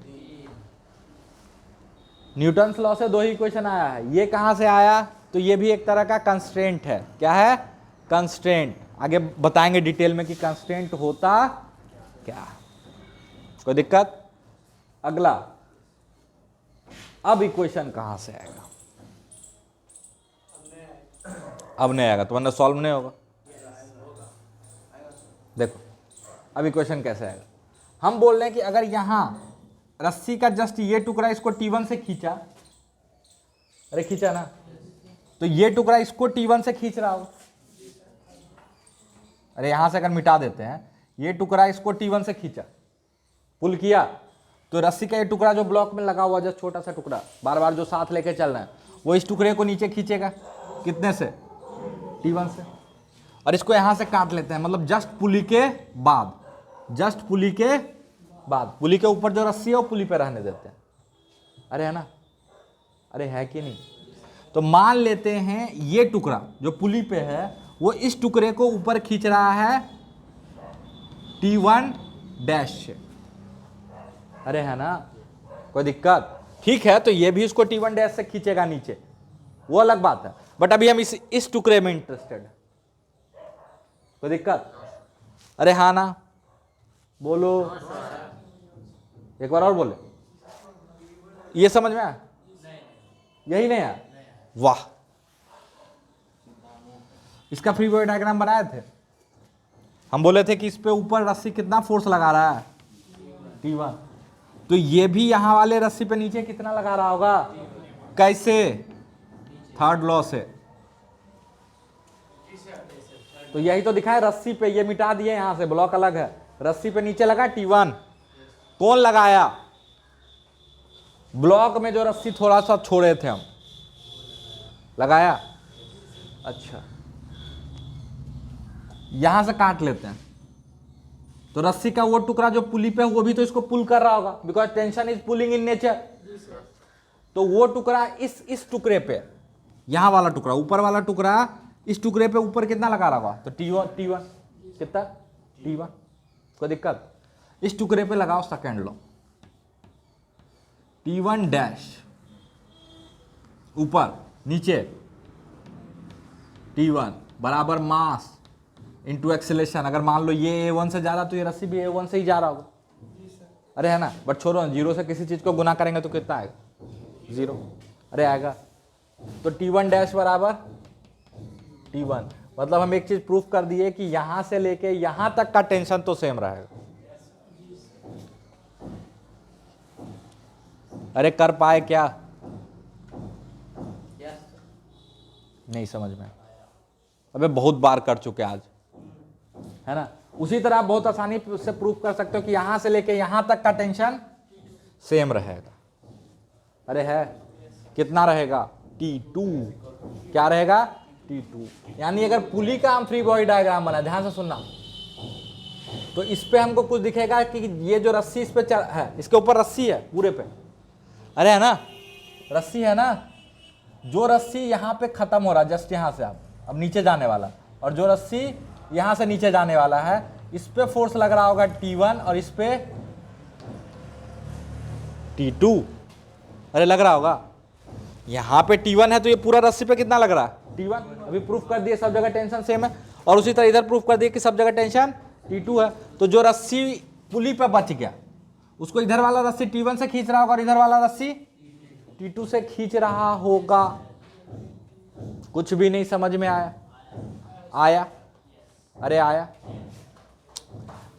न्यूटन्स लॉ से 2 ही इक्वेशन आया है। ये कहां से आया? तो ये भी एक तरह का कंस्ट्रेंट है। क्या है? कंस्ट्रेंट। आगे बताएंगे डिटेल में कि कंस्ट्रेंट होता क्या। कोई दिक्कत? अगला, अब इक्वेशन कहां से आएगा? अब नहीं आएगा तो वरना सॉल्व नहीं होगा। देखो अब इक्वेशन कैसे आएगा। हम बोल रहे हैं कि अगर यहां रस्सी का जस्ट ये टुकड़ा इसको T1 से खींचा, अरे खींचा ना, तो ये टुकड़ा इसको T1 से खींच रहा हो। अरे यहां से अगर मिटा देते हैं, ये टुकड़ा इसको T1 से खींचा, पुल किया, तो रस्सी का ये टुकड़ा जो ब्लॉक में लगा हुआ, जो छोटा सा टुकड़ा बार बार जो साथ लेके चल रहे हैं, वो इस टुकड़े को नीचे खींचेगा। कितने से? T1 से। और इसको यहां से काट लेते हैं, मतलब जस्ट पुली के बाद, जस्ट पुली के बाद, पुली के ऊपर जो रस्सी है वो पुली पे रहने देते हैं। अरे है ना? अरे है कि नहीं? तो मान लेते हैं ये टुकड़ा जो पुली पे है वो इस टुकड़े को ऊपर खींच रहा है T1 डैश से। अरे है ना? कोई दिक्कत? ठीक है, तो ये भी इसको T1 डैश से खींचेगा नीचे, वो अलग बात है, बट अभी हम इस टुकड़े में इंटरेस्टेड है। कोई दिक्कत? अरे हाँ ना बोलो, एक बार और बोले। ये समझ में आया? यही नहीं आया? वाह, इसका फ्री बॉडी डायग्राम बनाए थे हम। बोले थे कि इस पे ऊपर रस्सी कितना फोर्स लगा रहा है? T1। तो ये भी यहां वाले रस्सी पे नीचे कितना लगा रहा होगा? कैसे? थर्ड लॉ से। तो यही तो दिखाए, रस्सी पे, ये मिटा दिए यहां से, ब्लॉक अलग है, रस्सी पे नीचे लगा T1। कौन लगाया? ब्लॉक में जो रस्सी थोड़ा सा छोड़े थे हम, लगाया। अच्छा, यहां से काट लेते हैं, तो रस्सी का वो टुकड़ा जो पुली पे है वो भी तो इसको पुल कर रहा होगा, because tension is pulling in nature. तो वो टुकड़ा इस टुकड़े पे, यहां वाला टुकड़ा, ऊपर वाला टुकड़ा इस टुकड़े पे ऊपर कितना लगा रहा होगा? तो T1 कितना? T1। कोई दिक्कत? इस टुकड़े पे लगाओ सेकेंड लॉ, T1 डैश ऊपर नीचे T1 बराबर मास इंटू एक्सेलेरेशन। अगर मान लो ये A1 से जा रहा तो ये रस्सी भी A1 से ही जा रहा होगा। अरे है ना? बट छोड़ो, 0 से किसी चीज को गुना करेंगे तो कितना आएगा? 0। अरे आएगा। तो T1 डैश बराबर T1, मतलब हम एक चीज प्रूफ कर दिए कि यहां से लेके यहां तक का टेंशन तो सेम रहेगा। अरे कर पाए क्या? नहीं समझ में? अबे बहुत बार कर चुके आज, है ना? उसी तरह आप बहुत आसानी से प्रूफ कर सकते हो कि यहां से लेके यहां तक का टेंशन सेम रहेगा। अरे है, कितना रहेगा? T2। क्या रहेगा? T2। यानी अगर पुली का हम फ्री बॉडी डायग्राम बना, ध्यान से सुनना, तो इस पे हमको कुछ दिखेगा कि ये जो रस्सी इस पे है, इसके ऊपर रस्सी है पूरे पे। अरे है ना? रस्सी है ना? जो रस्सी यहाँ पे खत्म हो रहा है, जस्ट यहाँ से आप अब नीचे जाने वाला, और जो रस्सी यहाँ से नीचे जाने वाला है, इस पे फोर्स लग रहा होगा T1 और इस पे T2। अरे लग रहा होगा, यहाँ पे T1 है तो ये पूरा रस्सी पे कितना लग रहा है? T1। अभी प्रूफ कर दिए सब जगह टेंशन सेम है, और उसी तरह इधर प्रूफ कर दिए कि सब जगह टेंशन T2 है। तो जो रस्सी पुली पे बच गया, उसको इधर वाला रस्सी T1 से खींच रहा होगा और इधर वाला रस्सी T2 से खींच रहा होगा। कुछ भी नहीं समझ में आया? आया? अरे आया?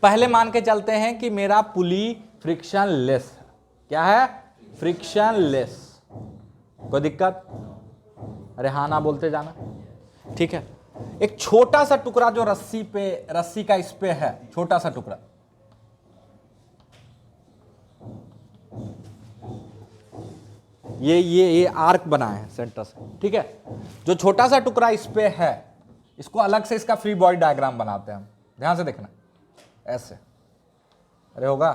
पहले मान के चलते हैं कि मेरा पुली फ्रिक्शन लेस है। क्या है? Friction less. कोई दिक्कत? अरे हाँ ना बोलते जाना। ठीक है, एक छोटा सा टुकड़ा जो रस्सी का इस पे है, छोटा सा टुकड़ा, ये आर्क बनाए हैं सेंटर से। ठीक है, जो छोटा सा टुकड़ा इस पे है, इसको अलग से इसका फ्री बॉडी डायग्राम बनाते हैं हम। ध्यान से देखना, ऐसे। अरे होगा?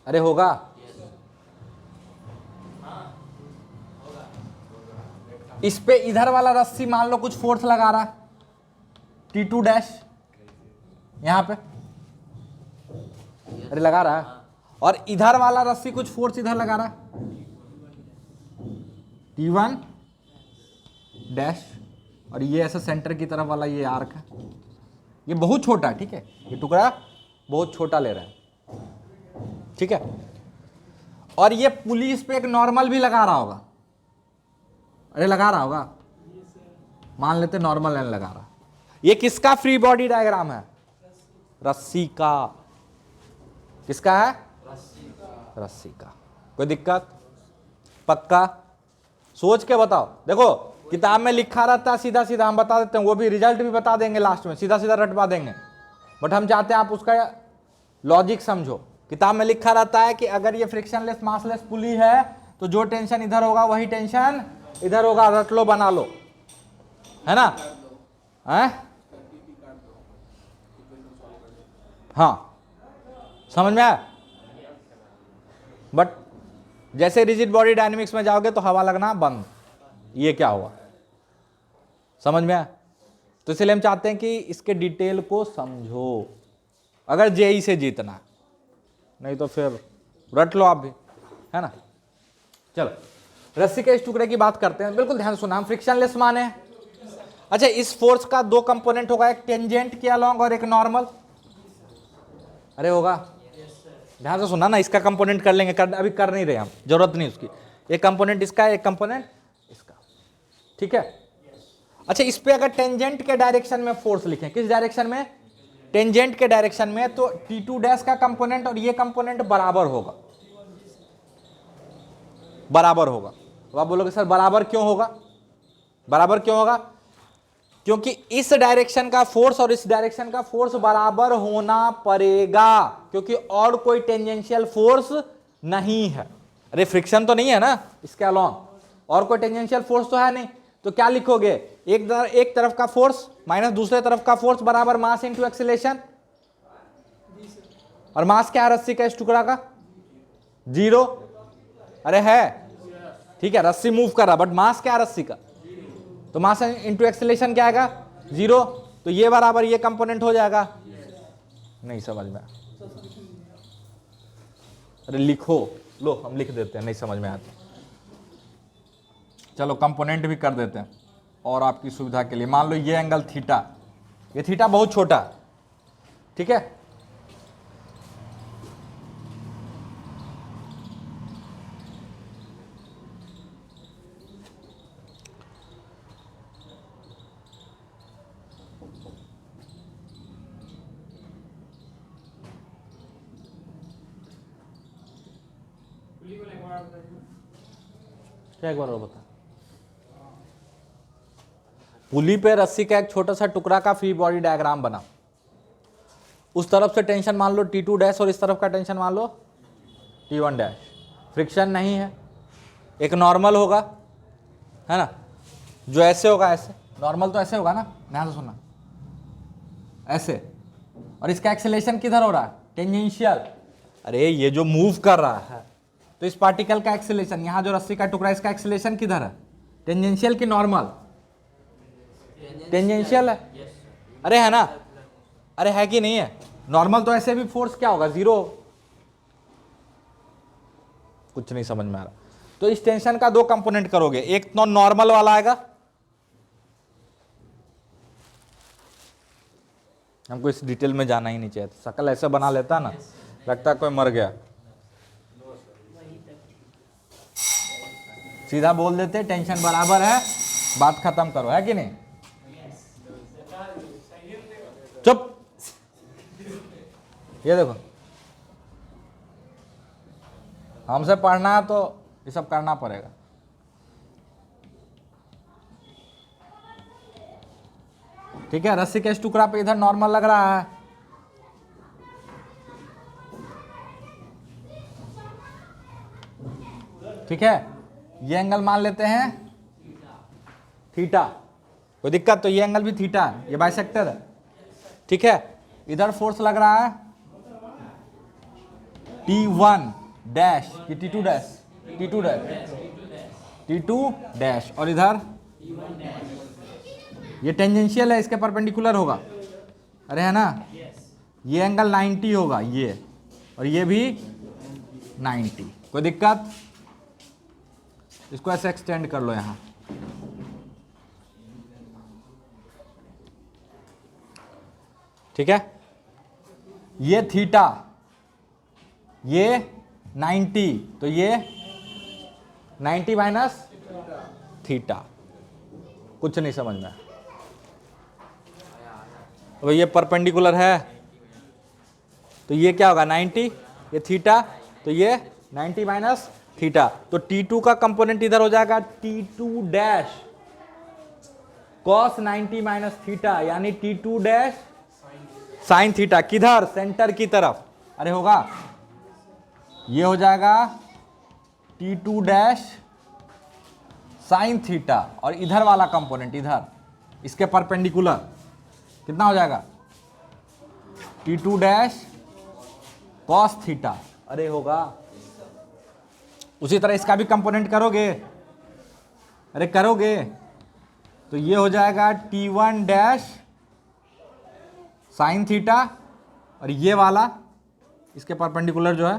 अरे होगा? इस पे इधर वाला रस्सी मान लो कुछ फोर्स लगा रहा है, T2 डैश यहां पे, अरे लगा रहा है। और इधर वाला रस्सी कुछ फोर्स इधर लगा रहा है, T1 डैश। और ये ऐसे सेंटर की तरफ वाला ये आर्क है, ये बहुत छोटा है। ठीक है, ये टुकड़ा बहुत छोटा ले रहा है। ठीक है, और ये पुली इस पे एक नॉर्मल भी लगा रहा होगा। अरे लगा रहा होगा, मान लेते नॉर्मल लाइन लगा रहा। ये किसका फ्री बॉडी डायग्राम है? रस्सी का। किसका है? रस्सी का। कोई दिक्कत? पक्का? सोच के बताओ। देखो किताब में लिखा रहता है सीधा सीधा, हम बता देते हैं, वो भी रिजल्ट भी बता देंगे लास्ट में, सीधा सीधा रटवा देंगे। बट हम चाहते हैं आप उसका लॉजिक समझो। किताब में लिखा रहता है कि अगर ये फ्रिक्शनलेस मासलेस पुली है तो जो टेंशन इधर होगा वही टेंशन इधर होगा। रट लो, बना लो, है ना? हाँ, समझ में आया? बट जैसे रिजिड बॉडी डायनेमिक्स में जाओगे तो हवा लगना बंद। ये क्या हुआ? समझ में आया? तो इसलिए हम चाहते हैं कि इसके डिटेल को समझो, अगर जेई से जीतना, नहीं तो फिर रट लो आप भी, है ना? चलो, रस्सी के इस टुकड़े की बात करते हैं। बिल्कुल ध्यान सुना, हम फ्रिक्शनलेस माने हैं। अच्छा, इस फोर्स का दो कंपोनेंट होगा, एक टेंजेंट के अलोंग और एक नॉर्मल। अरे होगा? ध्यान से सुना ना, इसका कंपोनेंट कर लेंगे, अभी कर नहीं रहे हम, जरूरत नहीं उसकी। एक कंपोनेंट इसका है, एक कंपोनेंट इसका। ठीक है, अच्छा, इस पे अगर टेंजेंट के डायरेक्शन में फोर्स लिखें, किस डायरेक्शन में? टेंजेंट के डायरेक्शन में, तो T2 डैश का कंपोनेंट और ये कंपोनेंट बराबर होगा। बराबर होगा। तो आप बोलोगे सर बराबर क्यों होगा? बराबर क्यों होगा? क्योंकि इस डायरेक्शन का फोर्स और इस डायरेक्शन का फोर्स बराबर होना पड़ेगा, क्योंकि और कोई टेंजेंशियल फोर्स नहीं है। अरे फ्रिक्शन तो नहीं है ना इसके अलावा, और कोई टेंजेंशियल फोर्स तो है नहीं। तो क्या लिखोगे? एक तरफ का फोर्स माइनस दूसरे तरफ का फोर्स बराबर मास इंटू एक्सीलरेशन। और मास क्या है रस्सी का इस टुकड़ा का? 0। अरे है, ठीक है, रस्सी मूव कर रहा, बट मास क्या है रस्सी का? तो मास इंटू एक्सीलरेशन क्या आएगा? 0। तो ये बराबर ये कंपोनेंट हो जाएगा। नहीं समझ में? अरे लिखो, लो हम लिख देते हैं, नहीं समझ में आता। चलो कंपोनेंट भी कर देते हैं और आपकी सुविधा के लिए। मान लो ये एंगल थीटा, ये थीटा बहुत छोटा, ठीक है? क्या एक बार और बता। पुली पे रस्सी का एक छोटा सा टुकड़ा का फ्री बॉडी डायग्राम बना। उस तरफ से टेंशन मान लो T2 डैश और इस तरफ का टेंशन मान लो T1 डैश। फ्रिक्शन नहीं है, एक नॉर्मल होगा, है ना? जो ऐसे होगा, ऐसे नॉर्मल तो ऐसे होगा ना, ध्यान से सुनना, ऐसे। और इसका एक्सेलेरेशन किधर हो रहा है? टेंजेंशियल। अरे ये जो मूव कर रहा है, तो इस पार्टिकल का एक्सेलेरेशन, यहां जो रस्सी का टुकड़ा, इसका एक्सेलेरेशन किधर है? टेंजेंशियल की नॉर्मल? टेंजेंशियल है। अरे है ना? अरे है कि नहीं है? नॉर्मल तो ऐसे भी फोर्स क्या होगा? 0। कुछ नहीं समझ में आ रहा। तो इस टेंशन का दो कंपोनेंट करोगे, एक तो नॉर्मल वाला आएगा, हमको इस डिटेल में जाना ही नहीं चाहिए। शकल ऐसे बना लेता ना, लगता कोई मर गया। सीधा बोल देते टेंशन बराबर है, बात खत्म करो, है कि नहीं? ये देखो, हमसे पढ़ना है तो ये सब करना पड़ेगा। ठीक है, रस्सी के इस टुकड़ा पे इधर नॉर्मल लग रहा है, ठीक है। ये एंगल मान लेते हैं थीटा, कोई दिक्कत? तो ये एंगल भी थीटा है, ये बाइसेक्टर है, ठीक है। इधर फोर्स लग रहा है T1 डैश कि T2 dash, T2 dash, T2 dash, और इधर ये टेंजेंशियल है, इसके परपेंडिकुलर होगा, अरे है ना। ये एंगल 90 होगा ये, और ये भी 90, कोई दिक्कत? इसको ऐसे एक्सटेंड कर लो यहां, ठीक है। ये थीटा, ये 90, तो ये 90 माइनस थीटा, कुछ नहीं समझ में। अब ये परपेंडिकुलर है तो ये क्या होगा 90, ये थीटा, तो ये 90 माइनस थीटा, तो T2 का कंपोनेंट इधर हो जाएगा T2 dash cos 90 minus theta, यानी T2 डैश साइन थीटा, किधर? सेंटर की तरफ, अरे होगा, ये हो जाएगा T2 डैश साइन थीटा, और इधर वाला कंपोनेंट इधर इसके परपेंडिकुलर कितना हो जाएगा? T2 डैश कॉस थीटा, अरे होगा। उसी तरह इसका भी कंपोनेंट करोगे, अरे करोगे, तो ये हो जाएगा T1 डैश साइन थीटा, और ये वाला इसके परपेंडिकुलर जो है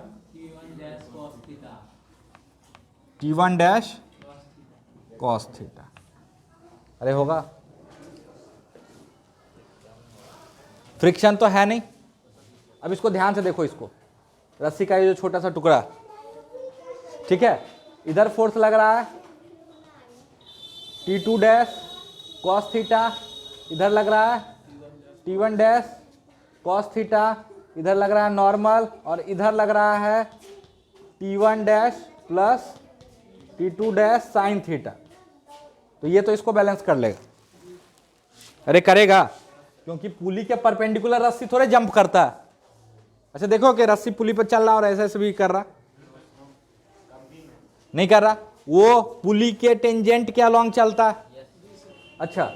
T1 डैश कॉस थीटा, अरे होगा। फ्रिक्शन तो है नहीं। अब इसको ध्यान से देखो, इसको रस्सी का ये जो छोटा सा टुकड़ा, ठीक है, इधर फोर्स लग रहा है T2 डैश कॉस थीटा, इधर लग रहा है T1 डैश कॉस थीटा, इधर लग रहा है नॉर्मल, और इधर लग रहा है T1 dash plus T2 dash sine theta, तो ये तो इसको बैलेंस कर लेगा, अरे करेगा, क्योंकि पुली के परपेंडिकुलर रस्सी थोड़े जंप करता है। अच्छा देखो कि रस्सी पुली पर चल रहा और ऐसे ऐसे भी कर रहा, नहीं कर रहा, वो पुली के टेंजेंट के अलोंग चलता है। अच्छा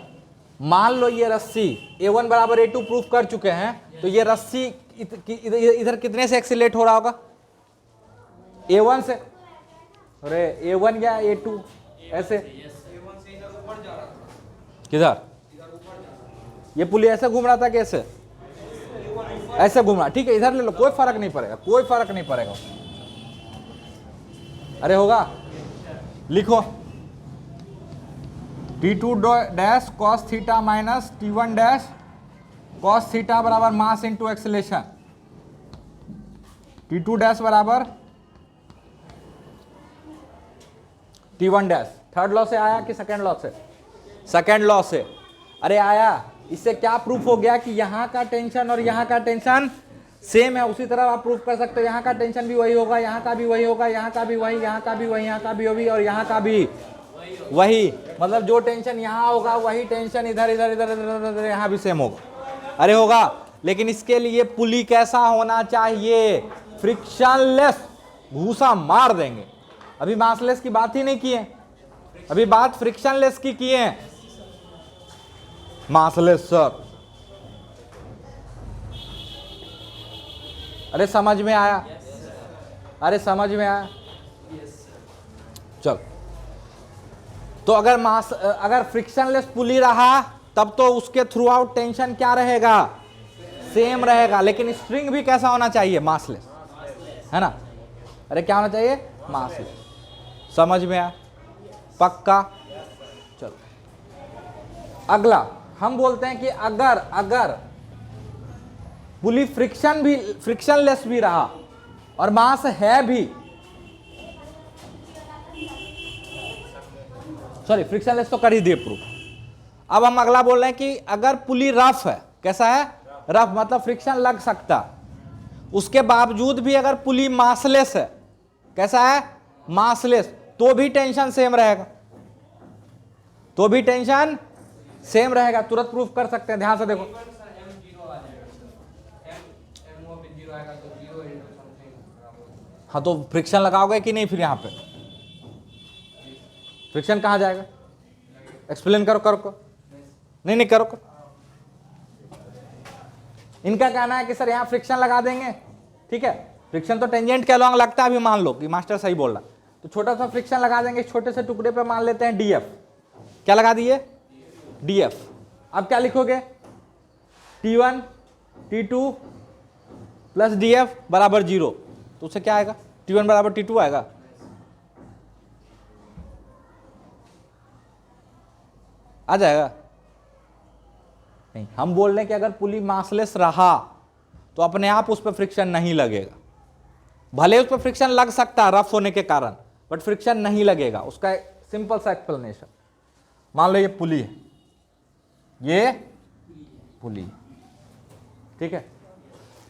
मान लो ये रस्सी A1 बराबर A2 प्रूफ कर चुके हैं, तो ये रस्सी इधर कितने से एक्सीलरेट हो रहा होगा? A1 से, अरे A1 या A2 ऐसे, किधर? ये पुली ऐसे घूम रहा था, कैसे? ऐसे घूम रहा, ठीक है, इधर ले लो, कोई फर्क नहीं पड़ेगा, कोई फर्क नहीं पड़ेगा, अरे होगा। लिखो T2 dash cos theta minus T1 dash cos theta बराबर mass into acceleration. T2 dash बराबर T1 डैश, थर्ड लॉ से आया कि सेकेंड लॉ से? सेकेंड लॉ से, अरे आया। इससे क्या प्रूफ हो गया कि यहाँ का टेंशन और यहाँ का टेंशन सेम है। उसी तरह आप प्रूफ कर सकते हो, यहाँ का टेंशन भी वही होगा, यहाँ का भी वही होगा, यहाँ का भी वही, यहाँ का भी वही, यहाँ का भी वही, और यहाँ का भी वही, मतलब जो टेंशन यहाँ होगा वही टेंशन इधर इधर इधर इधर इधर यहाँ भी सेम होगा, अरे होगा। लेकिन इसके लिए पुली कैसा होना चाहिए? फ्रिक्शनलेस, घूसा मार देंगे। अभी मासलेस की बात ही नहीं की है, अभी बात फ्रिक्शनलेस की किए हैं। मासलेस सर, अरे समझ में आया? अरे समझ में आया? चल, तो अगर फ्रिक्शनलेस पुली रहा तब तो उसके थ्रू आउट टेंशन क्या रहेगा? सेम रहेगा। लेकिन स्ट्रिंग भी कैसा होना चाहिए? मासलेस, है ना? अरे क्या होना चाहिए? मासलेस। समझ में आया? पक्का? चलो अगला हम बोलते हैं कि अगर पुली फ्रिक्शनलेस भी रहा और मास है भी, सॉरी फ्रिक्शनलेस तो कर ही दिए प्रूफ। अब हम अगला बोल रहे हैं कि अगर पुली रफ है, कैसा है? रफ, मतलब फ्रिक्शन लग सकता, उसके बावजूद भी अगर पुली मासलेस है, कैसा है, मासलेस, तो भी टेंशन सेम रहेगा, तो भी टेंशन सेम रहेगा। तुरंत प्रूफ कर सकते हैं, ध्यान से देखो। हाँ तो फ्रिक्शन लगाओगे कि नहीं, फिर यहां पे फ्रिक्शन कहां जाएगा, एक्सप्लेन करो, करो नहीं नहीं करो। इनका कहना है कि सर यहां फ्रिक्शन लगा देंगे, ठीक है, फ्रिक्शन तो टेंजेंट के अलॉन्ग लगता है, अभी मान लो कि मास्टर सही बोल रहा, तो छोटा सा फ्रिक्शन लगा देंगे, छोटे से टुकड़े पे मान लेते हैं डीएफ, क्या लगा दिए, डीएफ। अब क्या लिखोगे, T1 T2 प्लस डीएफ बराबर 0, तो उससे क्या आएगा, T1 बराबर T2 आएगा। आ जाएगा नहीं, हम बोल रहे हैं कि अगर पुली मासलेस रहा तो अपने आप उस पर फ्रिक्शन नहीं लगेगा, भले उस पर फ्रिक्शन लग सकता है रफ होने के कारण, बट फ्रिक्शन नहीं लगेगा। उसका एक सिंपल सा एक्सप्लेनेशन, मान लो ये पुली है, ये पुली, ठीक है,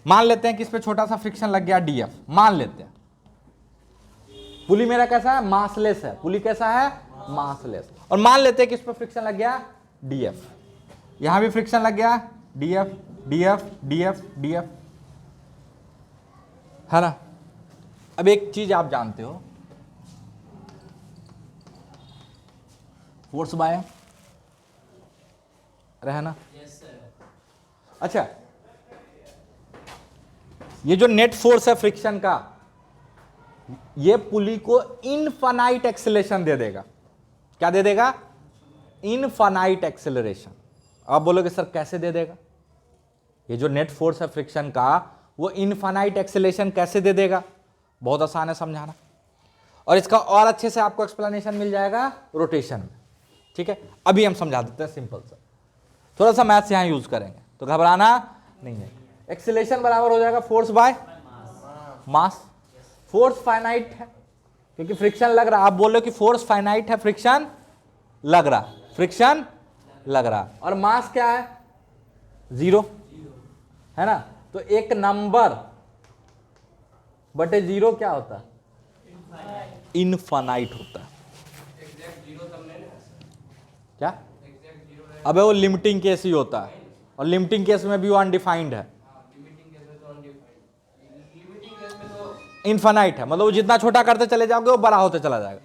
मान लेते हैं कि इस पे छोटा सा फ्रिक्शन लग गया डीएफ, मान लेते हैं पुली मेरा कैसा है, मासलेस है, पुली कैसा है, मासलेस, और मान लेते हैं कि इस पे फ्रिक्शन लग गया डीएफ, यहां भी फ्रिक्शन लग गया डीएफ डीएफ डीएफ डीएफ, है ना। अब एक चीज आप जानते हो, फोर्स बाय है ना, अच्छा ये जो नेट फोर्स है फ्रिक्शन का, ये पुली को इनफाइनाइट एक्सेलरेशन दे देगा, क्या दे देगा, इनफाइनाइट एक्सेलरेशन। आप बोलोगे सर कैसे दे देगा, ये जो नेट फोर्स है फ्रिक्शन का वो इनफाइनाइट एक्सेलरेशन कैसे दे देगा, बहुत आसान है समझाना, और इसका और अच्छे से आपको एक्सप्लेनेशन मिल जाएगा रोटेशन में, ठीक है। अभी हम समझा देते हैं सिंपल सा, थोड़ा सा मैथ्स यहां यूज करेंगे तो घबराना नहीं है। एक्सेलरेशन बराबर हो जाएगा force by mass, force finite है क्योंकि फ्रिक्शन लग रहा, आप बोल रहे हो कि फोर्स फाइनाइट है, फ्रिक्शन लग रहा, फ्रिक्शन लग रहा, और मास क्या है, 0 है ना, तो एक नंबर बटे 0 क्या होता है, इनफाइनाइट होता है। क्या, अबे वो लिमिटिंग केस ही होता है, और लिमिटिंग केस में भी वो अनडिफाइंड है, इनफाइनाइट है, मतलब वो जितना छोटा करते चले जाओगे वो बड़ा होते चला जाएगा।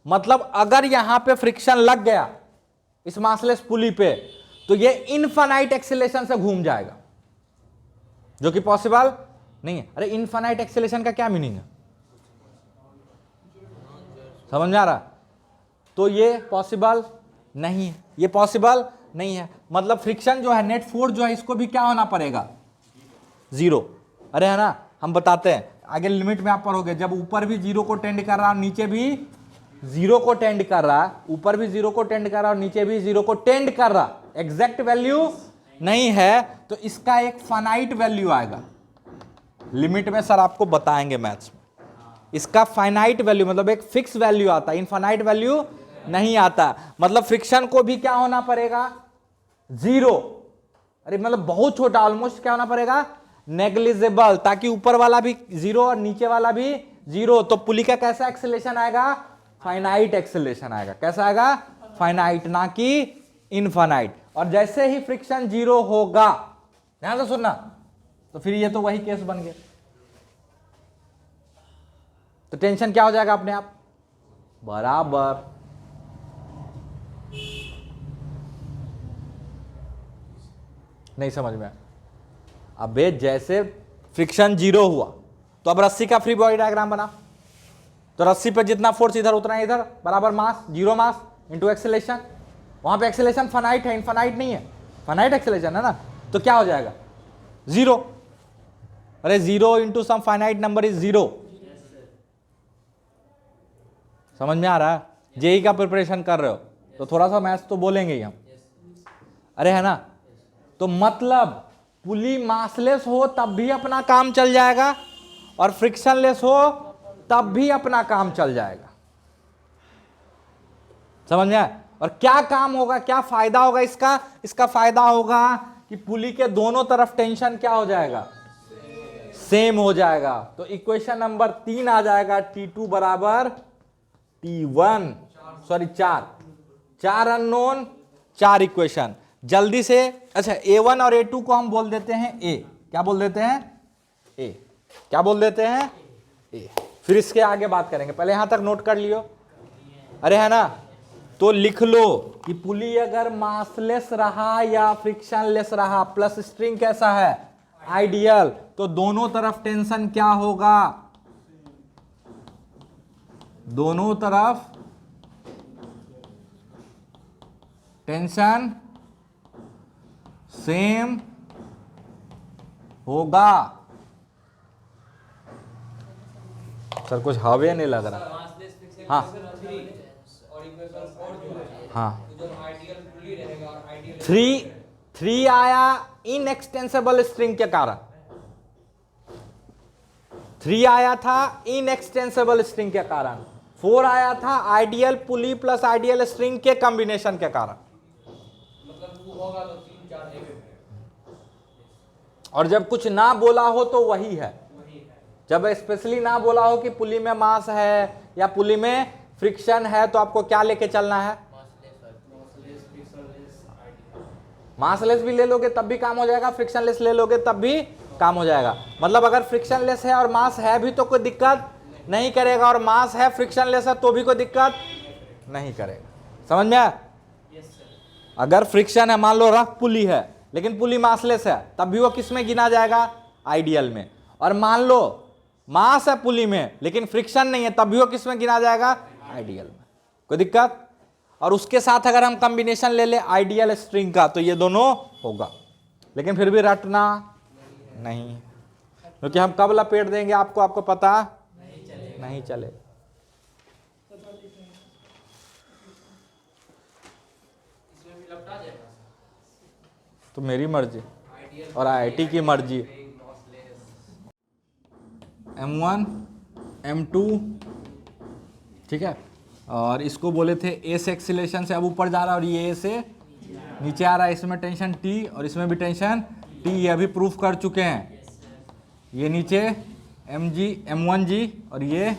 मतलब अगर यहां पे फ्रिक्शन लग गया इस मासलेस पुली पे, तो ये इनफाइनाइट एक्सेलरेशन से घूम जाएगा, जो कि पॉसिबल नहीं है। अरे इनफाइनाइट एक्सेलरेशन का क्या मीनिंग है, समझ में आ रहा, तो ये पॉसिबल नहीं है, ये पॉसिबल नहीं है, मतलब फ्रिक्शन जो है, नेट फोर्स जो है, इसको भी क्या होना पड़ेगा, 0। अरे है ना, हम बताते हैं आगे लिमिट में आप पढ़ोगे, जब ऊपर भी 0 को टेंड कर रहा है, नीचे भी 0 को टेंड कर रहा है, ऊपर भी 0 को टेंड कर रहा है और नीचे भी 0 को टेंड कर रहा, एग्जैक्ट वैल्यू नहीं है, तो इसका एक फाइनाइट वैल्यू आएगा। लिमिट में सर आपको बताएंगे मैथ्स में, इसका फाइनाइट वैल्यू मतलब एक फिक्स वैल्यू आता है, इनफाइनाइट वैल्यू नहीं आता, मतलब फ्रिक्शन को भी क्या होना पड़ेगा, 0, अरे मतलब बहुत छोटा, ऑलमोस्ट क्या होना पड़ेगा, नेग्लिजिबल, ताकि ऊपर वाला भी 0 और नीचे वाला भी 0, तो पुली का कैसा एक्सेलरेशन आएगा, फाइनाइट एक्सेलरेशन आएगा, कैसा आएगा, फाइनाइट, ना कि इनफाइनाइट। और जैसे ही फ्रिक्शन 0 होगा, ध्यान से सुनना, तो फिर ये तो वही केस बन गया, तो टेंशन क्या हो जाएगा अपने आप बराबर, नहीं समझ में। अबे जैसे फ्रिक्शन 0 हुआ तो अब रस्सी का फ्री बॉडी डायग्राम बना, तो रस्सी पे जितना फोर्स इधर उतना इधर बराबर मास, 0 मास इंटू एक्सेलरेशन, वहां पे एक्सेलरेशन फाइनाइट है, इनफाइनाइट नहीं है, फाइनाइट एक्सेलरेशन है ना, तो क्या हो जाएगा 0, अरे 0 into some finite number is 0, समझ में आ रहा है। जेई का प्रिपरेशन कर रहे हो तो थोड़ा सा मैथ्स तो बोलेंगे ही हम, अरे है ना, तो मतलब पुली मासलेस हो तब भी अपना काम चल जाएगा, और फ्रिक्शनलेस हो तब भी अपना काम चल जाएगा, समझ में आया। और क्या काम होगा, क्या फायदा होगा इसका, इसका फायदा होगा कि पुली के दोनों तरफ टेंशन क्या हो जाएगा, सेम हो जाएगा। तो इक्वेशन नंबर 3 आ जाएगा T2 बराबर T1, सॉरी 4 अननोन 4 इक्वेशन। जल्दी से, अच्छा A1 और A2 को हम बोल देते हैं A, क्या बोल देते हैं A, क्या बोल देते हैं A। फिर इसके आगे बात करेंगे, पहले यहां तक नोट कर लियो, अरे है ना। तो लिख लो कि पुली अगर मासलेस रहा या फ्रिक्शनलेस रहा, प्लस स्ट्रिंग कैसा है आइडियल, तो दोनों तरफ टेंशन क्या होगा, दोनों तरफ टेंशन सेम होगा। सर कुछ हवे नहीं लग रहा। हाँ हाँ, 3 आया इनएक्सटेंसिबल स्ट्रिंग के कारण, 3 आया था इनएक्सटेंसिबल स्ट्रिंग के कारण, 4 आया था आइडियल पुली प्लस आइडियल स्ट्रिंग के कॉम्बिनेशन के कारण। और जब कुछ ना बोला हो तो वही है, जब स्पेशली ना बोला हो कि पुली में मास है या पुली में फ्रिक्शन है, तो आपको क्या लेके चलना है, मासलेस भी ले लोगे तब भी काम हो जाएगा, फ्रिक्शनलेस ले लोगे तब भी काम हो जाएगा। मतलब अगर फ्रिक्शनलेस है और मास है भी तो कोई दिक्कत नहीं करेगा, और मास है फ्रिक्शनलेस है तो भी कोई दिक्कत नहीं करेगा। समझ में आया? अगर फ्रिक्शन है, मान लो रफ पुली है लेकिन पुली मासलेस है, तब भी वो किस में गिना जाएगा, आइडियल में। और मान लो मास है पुली में लेकिन फ्रिक्शन नहीं है, तब भी वो किस में गिना जाएगा, आइडियल में। कोई दिक्कत? और उसके साथ अगर हम कॉम्बिनेशन ले ले आइडियल स्ट्रिंग का, तो ये दोनों होगा। लेकिन फिर भी रटना नहीं, क्योंकि हम कब लपेट देंगे आपको, आपको पता नहीं चले। तो मेरी मर्जी और आईआईटी की मर्जी। M1 M2 ठीक है, और इसको बोले थे ए से एक्सीलरेशन से अब ऊपर जा रहा है, और ये ए से नीचे आ रहा है, इसमें टेंशन T और इसमें भी टेंशन T, ये अभी प्रूफ कर चुके हैं। ये नीचे M1G और ये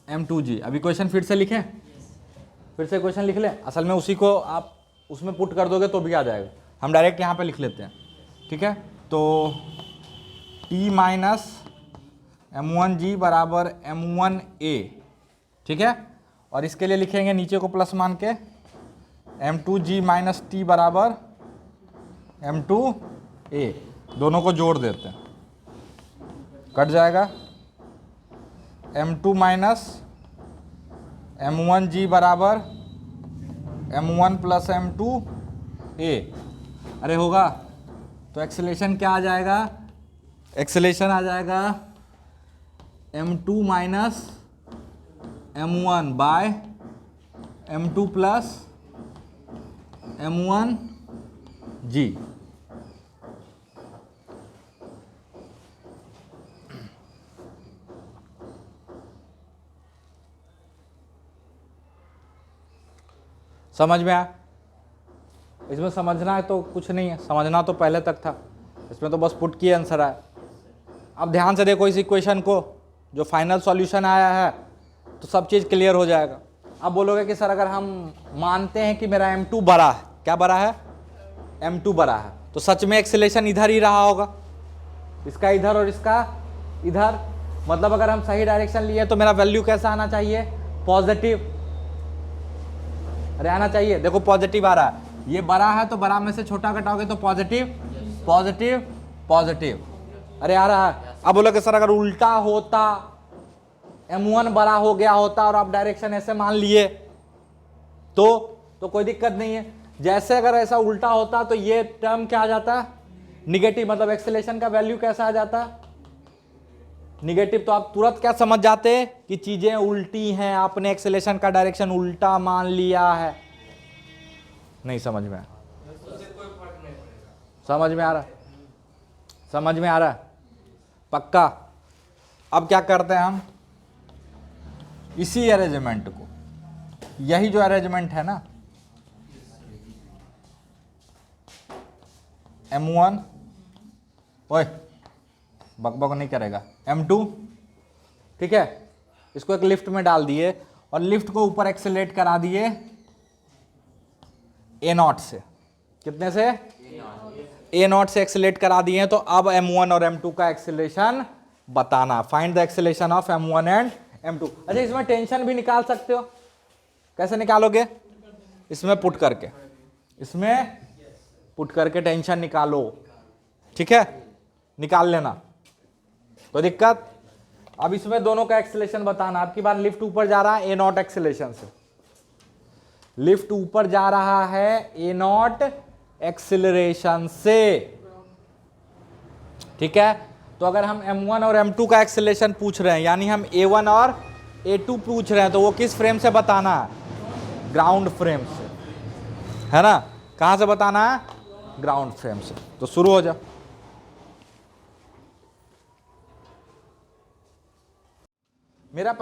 M2G। अभी क्वेश्चन फिर से लिखें, फिर से क्वेश्चन लिख लें। असल में उसी को आप उसमें पुट कर दोगे तो भी आ जाएगा, हम डायरेक्ट यहाँ पे लिख लेते हैं, ठीक है। तो T माइनस M1G बराबर M1A, ठीक है। और इसके लिए लिखेंगे नीचे को प्लस मान के M2G माइनस T बराबर M2A, दोनों को जोड़ देते हैं, कट जाएगा। M2 माइनस M1G बराबर M1 प्लस M2A, अरे होगा। तो एक्सेलेरेशन क्या आ जाएगा, एक्सेलेरेशन आ जाएगा M2 minus M1 bye M2 plus M1G। समझ में आया? इसमें समझना है तो कुछ नहीं है, समझना तो पहले तक था, इसमें तो बस पुट की आंसर आया। अब ध्यान से देखो इस इक्वेशन को, जो फाइनल सॉल्यूशन आया है, तो सब चीज़ क्लियर हो जाएगा। अब बोलोगे कि सर अगर हम मानते हैं कि मेरा M2 बड़ा है, क्या बड़ा है, M2 बड़ा है, तो सच में एक्सेलेरेशन इधर ही रहा होगा, इसका इधर और इसका इधर। मतलब अगर हम सही डायरेक्शन लिए तो मेरा वैल्यू कैसा आना चाहिए, पॉजिटिव, अरे आना चाहिए। देखो पॉजिटिव आ रहा है, ये बड़ा है तो बड़ा में से छोटा घटाओगे तो पॉजिटिव पॉजिटिव पॉजिटिव, अरे आ रहा है। अब बोलोगे सर अगर उल्टा होता, M1 बड़ा हो गया होता और आप डायरेक्शन ऐसे मान लिए तो कोई दिक्कत नहीं है। जैसे अगर ऐसा उल्टा होता तो ये टर्म क्या आ जाता, निगेटिव, मतलब एक्सेलेरेशन का वैल्यू कैसा आ जाता, निगेटिव। तो आप तुरंत क्या समझ जाते कि चीजें उल्टी हैं, आपने एक्सेलेरेशन का डायरेक्शन उल्टा मान लिया है। नहीं समझ में, समझ में आ रहा, समझ में आ रहा पक्का। अब क्या करते हैं हम, इसी अरेंजमेंट को, यही जो अरेंजमेंट है ना, M1 ओए बकबक नहीं करेगा। M2, ठीक है, इसको एक लिफ्ट में डाल दिए और लिफ्ट को ऊपर एक्सेलरेट करा दिए A0 से। कितने से? A0 से एक्सेलरेट करा दिए। तो अब M1 और M2 का एक्सेलरेशन बताना। Find the acceleration of M1 and M2। अच्छा, इसमें टेंशन भी निकाल सकते हो। कैसे निकालोगे? इसमें पुट करके, इसमें पुट करके टेंशन निकालो, ठीक है, निकाल लेना, कोई दिक्कत? अब इसमें दोनों का एक्सेलरेशन बताना। आपकी बार लिफ्ट ऊपर जा रहा है A0 एक्सेलरेशन से, लिफ्ट ऊपर जा रहा है A0 एक्सेलरेशन से, ठीक है। तो अगर हम M1 और M2 का एक्सेलरेशन पूछ रहे हैं, यानी हम A1 और A2 पूछ रहे हैं, तो वो किस फ्रेम से बताना है? ग्राउंड फ्रेम से, है ना। कहां से बताना है? ग्राउंड फ्रेम से। तो शुरू हो जा। मेरा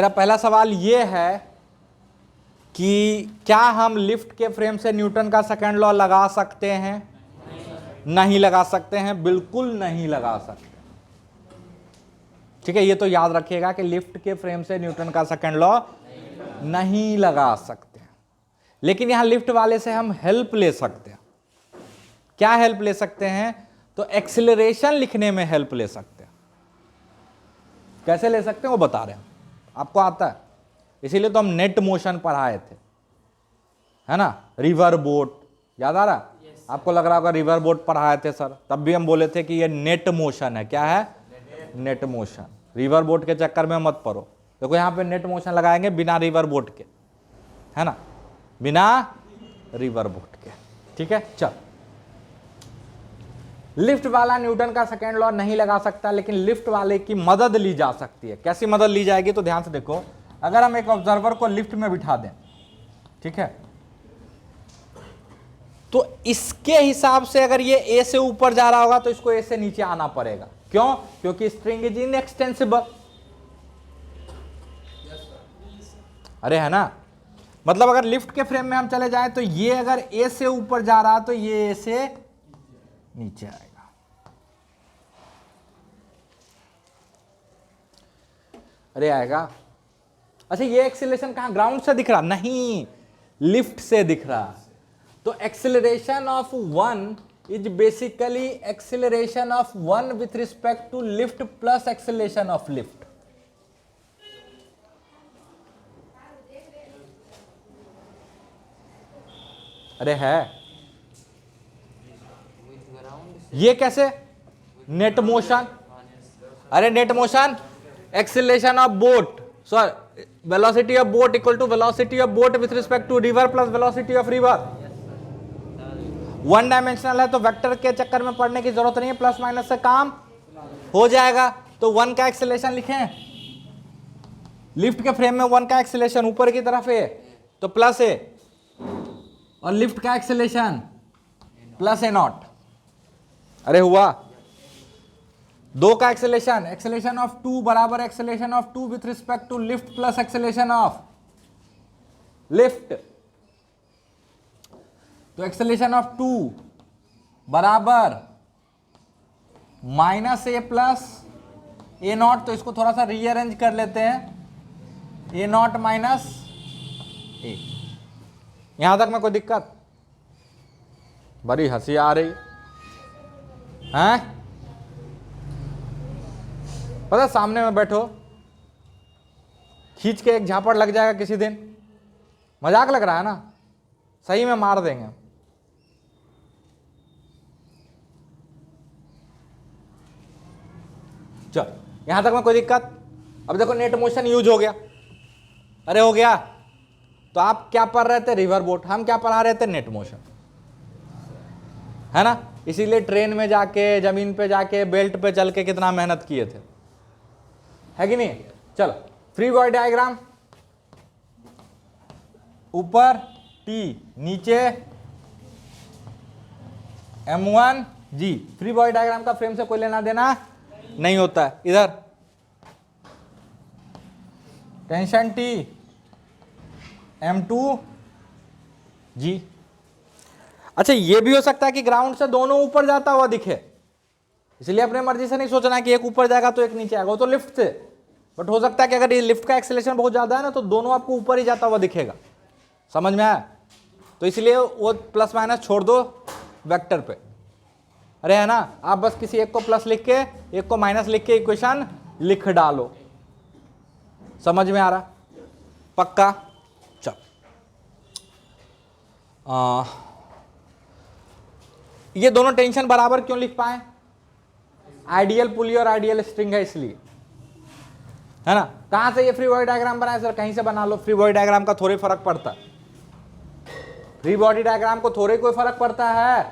पहला सवाल ये है कि क्या हम लिफ्ट के फ्रेम से न्यूटन का सेकंड लॉ लगा सकते हैं? नहीं लगा सकते हैं, बिल्कुल नहीं लगा सकते, ठीक है। ये तो याद रखिएगा कि लिफ्ट के फ्रेम से न्यूटन का सेकंड लॉ नहीं लगा सकते, लेकिन यहां लिफ्ट वाले से हम हेल्प ले सकते हैं। क्या हेल्प ले सकते हैं? तो एक्सीलरेशन लिखने में हेल्प ले सकते हैं। कैसे ले सकते हैं वो बता रहे हैं, आपको आता है, इसीलिए तो हम नेट मोशन पढ़ाए थे, है ना। रिवर बोट याद आ रहा? आपको लग रहा होगा रिवर बोट पढ़ाए थे सर, तब भी हम बोले थे कि ये नेट मोशन है। क्या है? Net motion. रिवर बोट के चक्कर में मत पड़ो। देखो यहां पे नेट मोशन लगाएंगे बिना रिवर बोट के, है ना, बिना रिवर बोट के, ठीक है। चल, लिफ्ट वाला न्यूटन का सेकेंड लॉ नहीं लगा सकता, लेकिन लिफ्ट वाले की मदद ली जा सकती है। कैसी मदद ली जाएगी? तो ध्यान से देखो, अगर हम एक ऑब्जर्वर को लिफ्ट में बिठा दें, ठीक है, तो इसके हिसाब से अगर ये ए से ऊपर जा रहा होगा तो इसको ए से नीचे आना पड़ेगा। क्यों? क्योंकि स्ट्रिंग इज इनएक्सटेंसिबल। अरे है ना, मतलब अगर लिफ्ट के फ्रेम में हम चले जाएं तो ये अगर ए से ऊपर जा रहा तो ये ए से नीचे आएगा। अरे आएगा। अच्छा, ये एक्सेलरेशन कहां? ग्राउंड से दिख रहा? नहीं, लिफ्ट से दिख रहा। तो acceleration of one is basically acceleration of one with respect to lift plus acceleration of lift. अरे है, ये कैसे? Net motion. अरे net motion, acceleration of boat, sorry, velocity of boat equal to velocity of boat with respect to river plus velocity of river. One dimensional है तो vector के चक्कर में पड़ने की जरूरत नहीं है, प्लस माइनस से काम हो जाएगा। तो वन का एक्सेलरेशन लिखें, लिफ्ट के फ्रेम में वन का एक्सेलरेशन ऊपर की तरफ है तो प्लस ए, और लिफ्ट का एक्सेलरेशन प्लस A0। अरे हुआ। दो का एक्सेलरेशन, एक्सेलरेशन ऑफ टू बराबर acceleration of two with respect to lift plus acceleration of lift. तो एक्सेलरेशन ऑफ टू बराबर माइनस ए प्लस A0। तो इसको थोड़ा सा रीअरेंज कर लेते हैं, A0 माइनस ए। यहां तक में कोई दिक्कत? बड़ी हंसी आ रही है। पता, सामने में बैठो, खींच के एक झापड़ लग जाएगा किसी दिन, मजाक लग रहा है ना, सही में मार देंगे। चल, यहां तक में कोई दिक्कत? अब देखो नेट मोशन यूज हो गया। अरे हो गया। तो आप क्या पढ़ रहे थे? River boat. हम क्या पढ़ा रहे थे? नेट मोशन, है ना। इसीलिए ट्रेन में जाके, जमीन पे जाके, बेल्ट पे चल के कितना मेहनत किए थे, है कि नहीं। चलो, फ्री बॉडी डायग्राम, ऊपर T, नीचे M1 G। Free body diagram का फ्रेम से कोई लेना देना नहीं होता है। इधर टेंशन T, M2 G। अच्छा, ये भी हो सकता है कि ग्राउंड से दोनों ऊपर जाता हुआ दिखे, इसलिए अपने मर्जी से नहीं सोचना है कि एक ऊपर जाएगा तो एक नीचे आएगा, वो तो लिफ्ट से। बट हो सकता है कि अगर ये लिफ्ट का एक्सेलरेशन बहुत ज्यादा है ना तो दोनों आपको ऊपर ही जाता हुआ दिखेगा। समझ में आया? तो इसलिए वो प्लस माइनस छोड़ दो वेक्टर पे। अरे है ना, आप बस किसी एक को प्लस लिख के एक को माइनस लिख के इक्वेशन लिख डालो। समझ में आ रहा? पक्का? चल, ये दोनों टेंशन बराबर क्यों लिख पाए? आइडियल पुली और आइडियल स्ट्रिंग है इसलिए, है ना। कहां से ये फ्री बॉडी डायग्राम बनाया सर? कहीं से बना लो, फ्री बॉडी डायग्राम का थोड़ी फर्क पड़ता है। फ्री बॉडी डायग्राम को थोड़े कोई फर्क पड़ता है।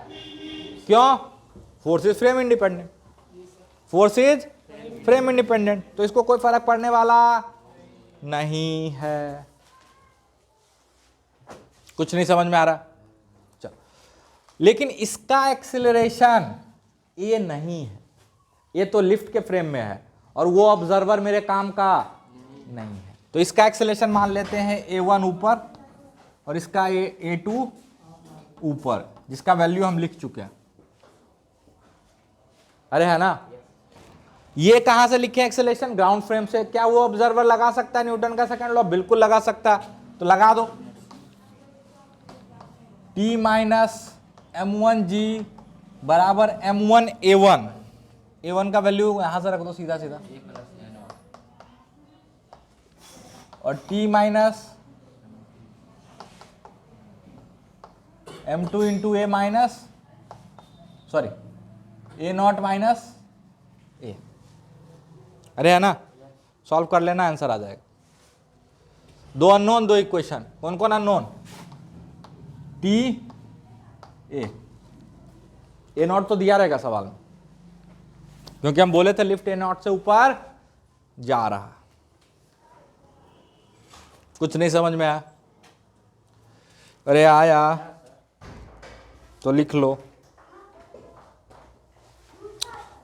क्यों? Force is frame independent, force is frame independent, तो इसको कोई फर्क पड़ने वाला नहीं है। कुछ नहीं समझ में आ रहा? चलो, लेकिन इसका एक्सेलरेशन ये नहीं है, ये तो लिफ्ट के फ्रेम में है और वो ऑब्जर्वर मेरे काम का नहीं है। तो इसका एक्सेलरेशन मान लेते हैं a1 ऊपर और इसका a2 ऊपर, जिसका वैल्यू हम लिख चुके हैं। अरे है ना, ये कहां से लिखे एक्सेलरेशन? ग्राउंड फ्रेम से। क्या वो ऑब्जर्वर लगा सकता है न्यूटन का सेकंड लॉ? बिल्कुल लगा सकता है, तो लगा दो। T माइनस m1g बराबर m1 a1। a1 का वैल्यू यहां से रख दो सीधा सीधा, और T minus m2 into A minus sorry A naught minus A. अरे है ना, सॉल्व कर लेना, आंसर आ जाएगा। दो अननोन, दो इक्वेशन। कौन कौन अननोन? टी ए नॉट तो दिया रहेगा सवाल में, क्योंकि हम बोले थे लिफ्ट ए नॉट से ऊपर जा रहा। कुछ नहीं समझ में आया? अरे आया तो लिख लो,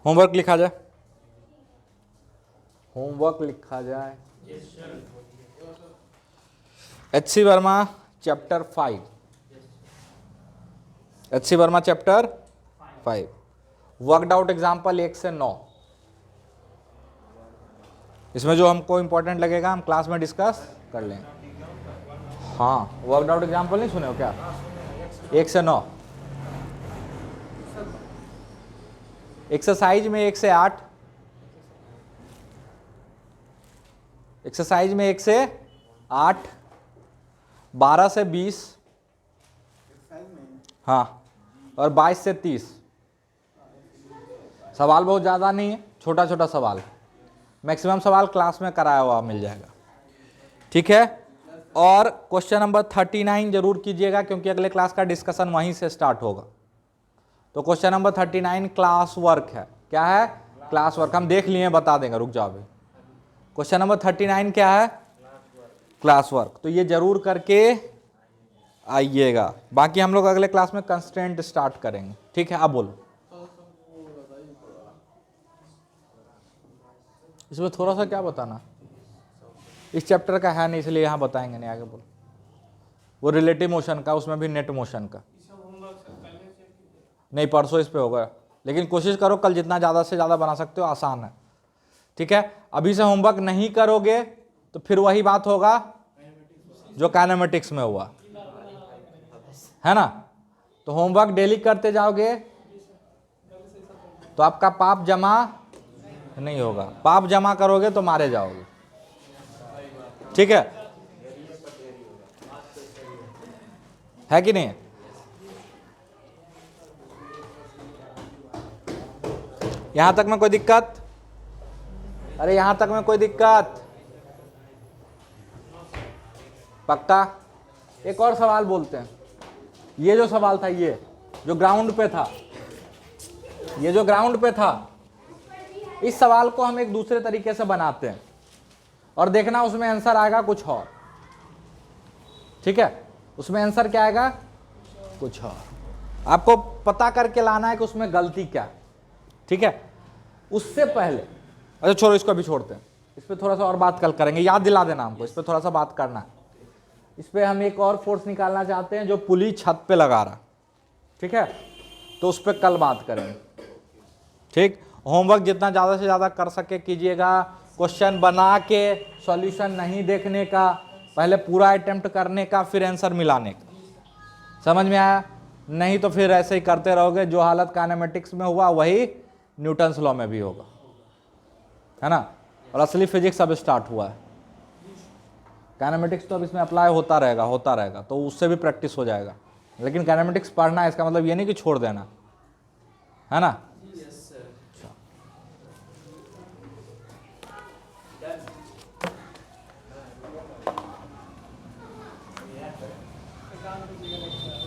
होमवर्क लिखा जाए, होमवर्क लिखा जाए। H C. Verma chapter 5, H C. Verma chapter 5, worked out example 1 से 9। इसमें जो हमको इंपॉर्टेंट लगेगा हम क्लास में डिस्कस कर लेंगे। हाँ, वर्कड आउट एग्जाम्पल नहीं सुने हो क्या? 1 से 9। एक्सरसाइज में 1 से 8, एक्सरसाइज में 1 से 8, 12 से 20, हाँ, और 22 से 30। सवाल बहुत ज़्यादा नहीं है, छोटा छोटा सवाल। मैक्सिमम सवाल क्लास में कराया हुआ मिल जाएगा, ठीक है। और क्वेश्चन नंबर 39 जरूर कीजिएगा, क्योंकि अगले क्लास का डिस्कशन वहीं से स्टार्ट होगा। तो क्वेश्चन नंबर 39 क्लास वर्क है। क्या है? Class work. हम देख लिए, बता देंगे, रुक जाओ अभी। क्वेश्चन नंबर 39 क्या है? Class work. तो ये जरूर करके आइएगा। बाकी हम लोग अगले क्लास में कंस्ट्रेंट स्टार्ट करेंगे, ठीक है। अब बोलो, इसमें थोड़ा सा क्या बताना? इस चैप्टर का है नहीं, इसलिए यहाँ बताएंगे नहीं, आगे बोलो। वो रिलेटिव मोशन का, उसमें भी नेट मोशन का नहीं, परसों इस पे होगा। लेकिन कोशिश करो कल जितना ज़्यादा से ज़्यादा बना सकते हो, आसान है, ठीक है। अभी से होमवर्क नहीं करोगे तो फिर वही बात होगा जो काइनेमेटिक्स में हुआ, है ना। तो होमवर्क डेली करते जाओगे तो आपका पाप जमा नहीं होगा। पाप जमा करोगे तो मारे जाओगे, ठीक है कि नहीं? यहां तक में कोई दिक्कत? अरे यहां तक में कोई दिक्कत? पक्का? एक और सवाल बोलते हैं। ये जो सवाल था, ये जो ग्राउंड पे था, ये जो ग्राउंड पे था, इस सवाल को हम एक दूसरे तरीके से बनाते हैं और देखना उसमें आंसर आएगा कुछ और, ठीक है। उसमें आंसर क्या आएगा? कुछ और। आपको पता करके लाना है कि उसमें गलती क्या है, ठीक है। उससे पहले, अच्छा छोड़ो, इसको अभी छोड़ते हैं। इस पर थोड़ा सा और बात कल करेंगे, याद दिला देना हमको, इस पर थोड़ा सा बात करना है। इस पर हम एक और फोर्स निकालना चाहते हैं जो पुली छत पे लगा रहा, ठीक है। तो उस पर कल बात करेंगे, ठीक। होमवर्क जितना ज़्यादा से ज़्यादा कर सके कीजिएगा। क्वेश्चन बना के सॉल्यूशन नहीं देखने का, पहले पूरा अटेम्प्ट करने का, फिर आंसर मिलाने का। समझ में आया? नहीं तो फिर ऐसे ही करते रहोगे, जो हालत काइनेमेटिक्स में हुआ वही न्यूटन्स लॉ में भी होगा, है ना। और असली फिजिक्स अब स्टार्ट हुआ है, काइनेमेटिक्स तो अब इसमें अप्लाई होता रहेगा, तो उससे भी प्रैक्टिस हो जाएगा। लेकिन काइनेमेटिक्स पढ़ना है, इसका मतलब ये नहीं कि छोड़ देना, है ना।